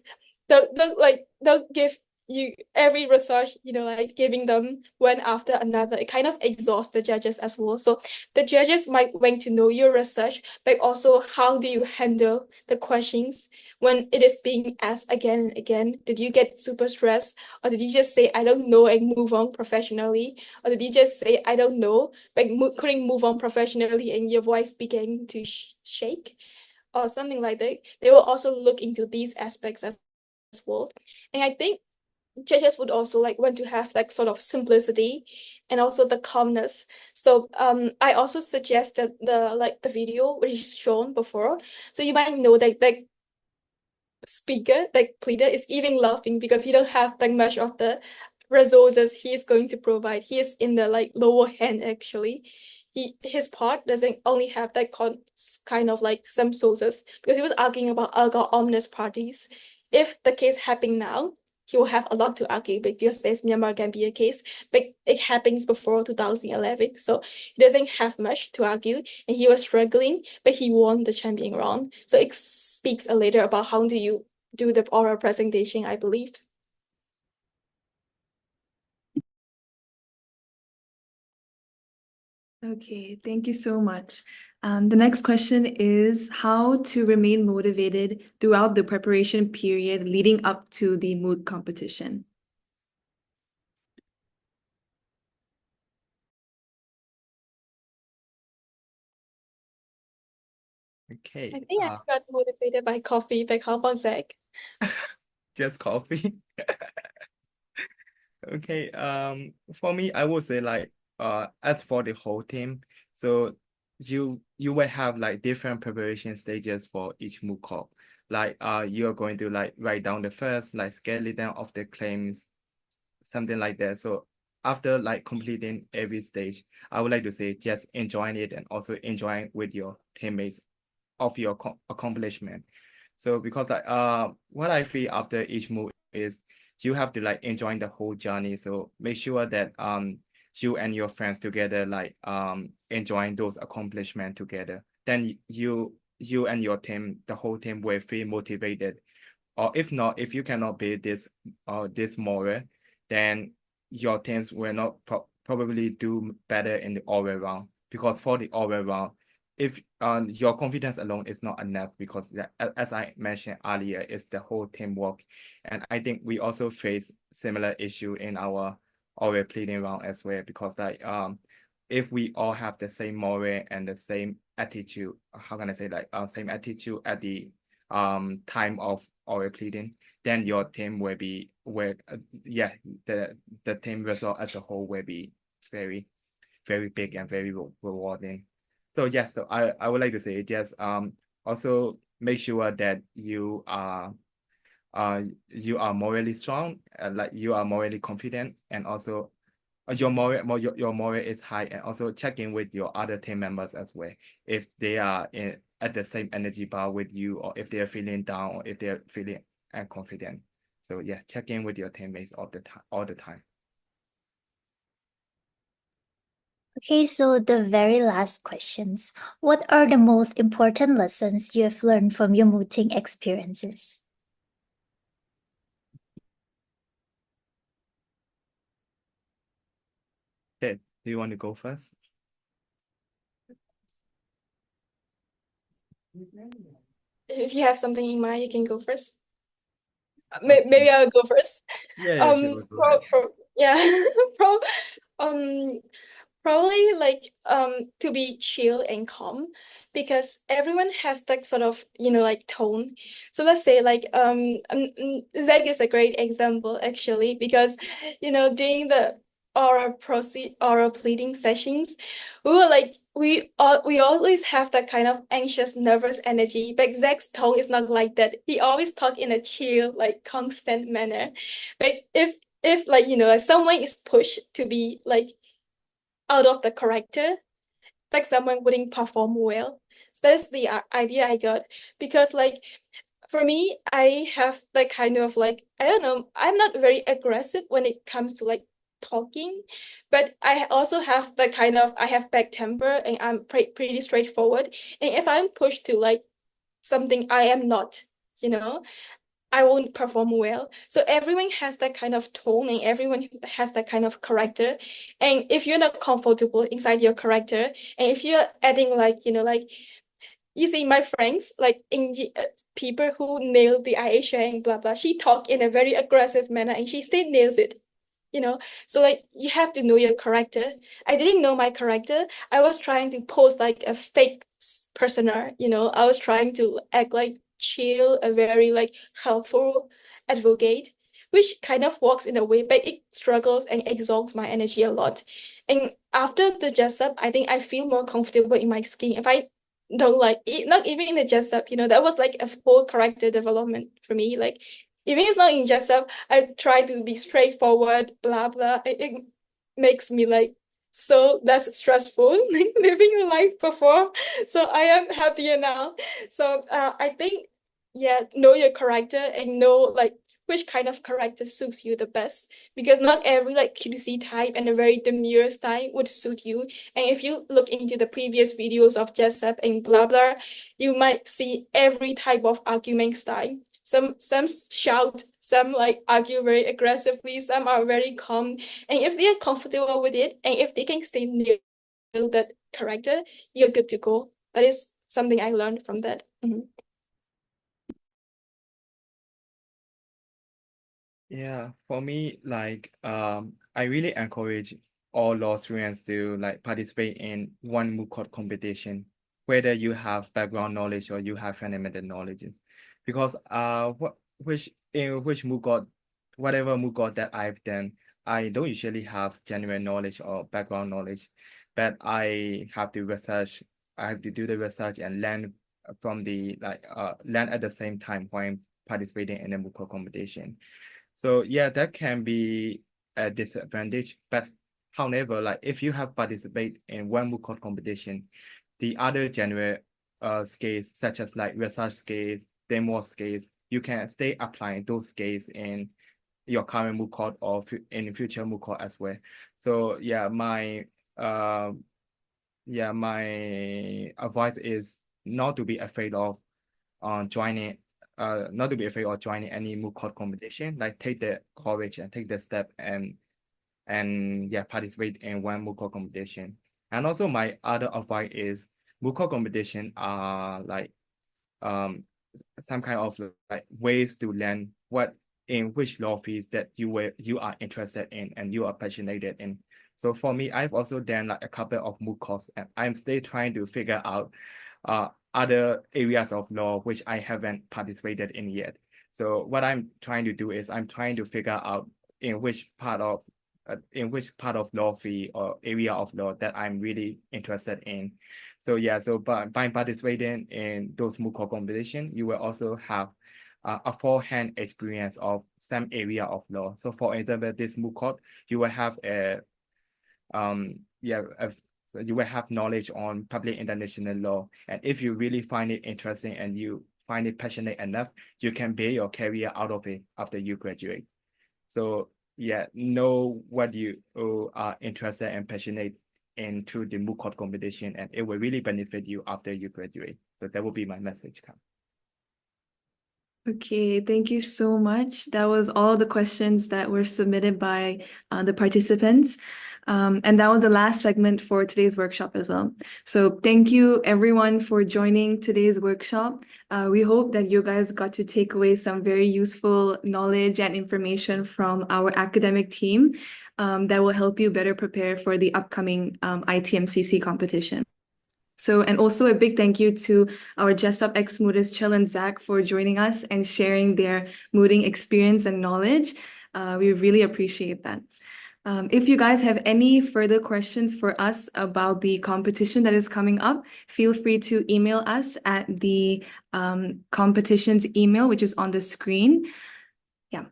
don't give you every research, like giving them one after another. It kind of exhausts the judges as well. So the judges might want to know your research, but also how do you handle the questions when it is being asked again and again? Did you get super stressed, or did you just say I don't know and move on professionally, or did you just say I don't know but couldn't move on professionally and your voice began to shake or something like that? They will also look into these aspects as well. And I think judges would also like want to have like sort of simplicity and also the calmness. So I also suggested the video which is shown before. So you might know that like speaker, like pleader, is even laughing because he don't have that much of the resources he is going to provide. He is in the like lower hand actually. His part doesn't only have that kind of like some sources, because he was arguing about ominous parties. If the case happened now, he will have a lot to argue because there's Myanmar Gambia case, but it happens before 2011, so he doesn't have much to argue, and he was struggling, but he won the champion round. So it speaks a little about how do you do the oral presentation, I believe. Okay, thank you so much. The next question is how to remain motivated throughout the preparation period leading up to the Moot competition. Okay. I think I got motivated by coffee, but how about Zach? Just coffee. Okay, for me, I would say like as for the whole team, so you will have like different preparation stages for each MOOC call. Like you're going to like write down the first like skeleton of the claims, something like that. So after like completing every stage, I would like to say just enjoying it and also enjoying with your teammates of your accomplishment. So because like what I feel after each move is you have to like enjoy the whole journey. So make sure that you and your friends together like enjoying those accomplishments together. Then you you and your team, the whole team will feel motivated. Or if not, if you cannot be this moral, then your teams will not probably do better in the all way round. Because for the all way round, if your confidence alone is not enough, because as I mentioned earlier, it's the whole teamwork. And I think we also face similar issue in our all way pleading round as well, because like if we all have the same moral and the same attitude, how can I say, like same attitude at the time of oral pleading, then your team will be the team result as a whole will be very, very big and very rewarding. So yes, so I would like to say just also make sure that you are morally strong, like you are morally confident, and also your moral is high, and also check in with your other team members as well if they are at the same energy bar with you, or if they are feeling down, or if they are feeling unconfident. So yeah, check in with your teammates all the time. Okay, so the very last questions. What are the most important lessons you have learned from your mooting experiences? Okay, do you want to go first? If you have something in mind, you can go first. Maybe I'll go first. Yeah, sure, go ahead. Yeah, probably like to be chill and calm, because everyone has that sort of like tone. So let's say like Zach is a great example actually, because during the oral pleading sessions, we were like we always have that kind of anxious, nervous energy, but Zach's tone is not like that. He always talk in a chill, like constant manner. But if like like someone is pushed to be like out of the character, like someone wouldn't perform well. So that's the idea I got, because like for me, I have like kind of like, I don't know, I'm not very aggressive when it comes to like talking, but I also have the kind of, I have bad temper, and I'm pretty straightforward. And if I'm pushed to like something I am not, I won't perform well. So everyone has that kind of tone, and everyone has that kind of character. And if you're not comfortable inside your character, and if you're adding like, like you see my friends, like people who nail the Aisha and blah blah, she talk in a very aggressive manner and she still nails it. So like you have to know your character. I didn't know my character. I was trying to pose like a fake persona. I was trying to act like chill, a very like helpful advocate, which kind of works in a way, but it struggles and exhausts my energy a lot. And after the Jessup, I think I feel more comfortable in my skin. If I don't like it, not even in the Jessup, that was like a full character development for me. Like even it's not in Jessup, I try to be straightforward, blah blah. It makes me like so less stressful like living life before. So I am happier now. So I think know your character and know like which kind of character suits you the best, because not every like QC type and a very demure style would suit you. And if you look into the previous videos of Jessup and blah blah, you might see every type of argument style. Some shout, some like argue very aggressively, some are very calm. And if they are comfortable with it, and if they can stay near that character, you're good to go. That is something I learned from that. Yeah, for me, like I really encourage all law students to like participate in one Moot court competition, whether you have background knowledge or you have fundamental knowledge. Because which Moot court, whatever Moot court that I've done, I don't usually have genuine knowledge or background knowledge, but I have to research, I have to do the research and learn from the learn at the same time when participating in a Moot court competition. So yeah, that can be a disadvantage. But however, like if you have participated in one Moot court competition, the other general skills such as like research skills, demo skills, you can stay applying those skills in your current Moot court or in future Moot court as well. So yeah, my advice is not to be afraid of joining not to be afraid of joining any Moot Court competition. Like take the courage and take the step and yeah, participate in one Moot Court competition. And also my other advice is Moot Court competition are like some kind of like ways to learn which law fields that you are interested in and you are passionate in. So for me, I've also done like a couple of Moot courts, and I'm still trying to figure out other areas of law which I haven't participated in yet. So what I'm trying to do is I'm trying to figure out in which part of law field or area of law that I'm really interested in. So yeah, so by participating in those Moot Court competition, you will also have a forehand experience of some area of law. So for example, this Moot Court, you will have so you will have knowledge on public international law. And if you really find it interesting and you find it passionate enough, you can build your career out of it after you graduate. So yeah, know what you are interested and passionate in through the Moot Court competition, and it will really benefit you after you graduate. So that will be my message, Kam. Okay, thank you so much. That was all the questions that were submitted by the participants. And that was the last segment for today's workshop as well. So thank you everyone for joining today's workshop. We hope that you guys got to take away some very useful knowledge and information from our academic team that will help you better prepare for the upcoming ITMCC competition. So, and also a big thank you to our Jessup Ex-Mooters Chell and Zach for joining us and sharing their mooting experience and knowledge. We really appreciate that. If you guys have any further questions for us about the competition that is coming up, feel free to email us at the competition's email, which is on the screen. Yeah.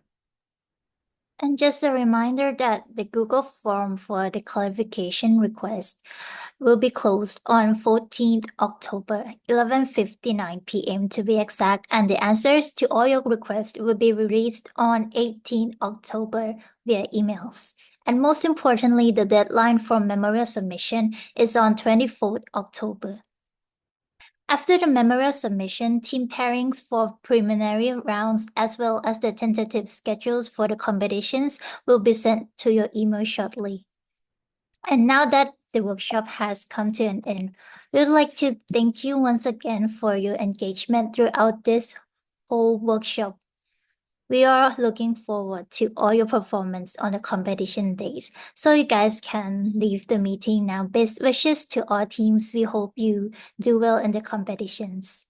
And just a reminder that the Google form for the clarification request will be closed on 14th October, 11:59 p.m. to be exact, and the answers to all your requests will be released on 18th October via emails. And most importantly, the deadline for memorial submission is on 24th October. After the memorial submission, team pairings for preliminary rounds as well as the tentative schedules for the competitions will be sent to your email shortly. And now that the workshop has come to an end, we would like to thank you once again for your engagement throughout this whole workshop. We are looking forward to all your performance on the competition days. So you guys can leave the meeting now. Best wishes to all teams. We hope you do well in the competitions.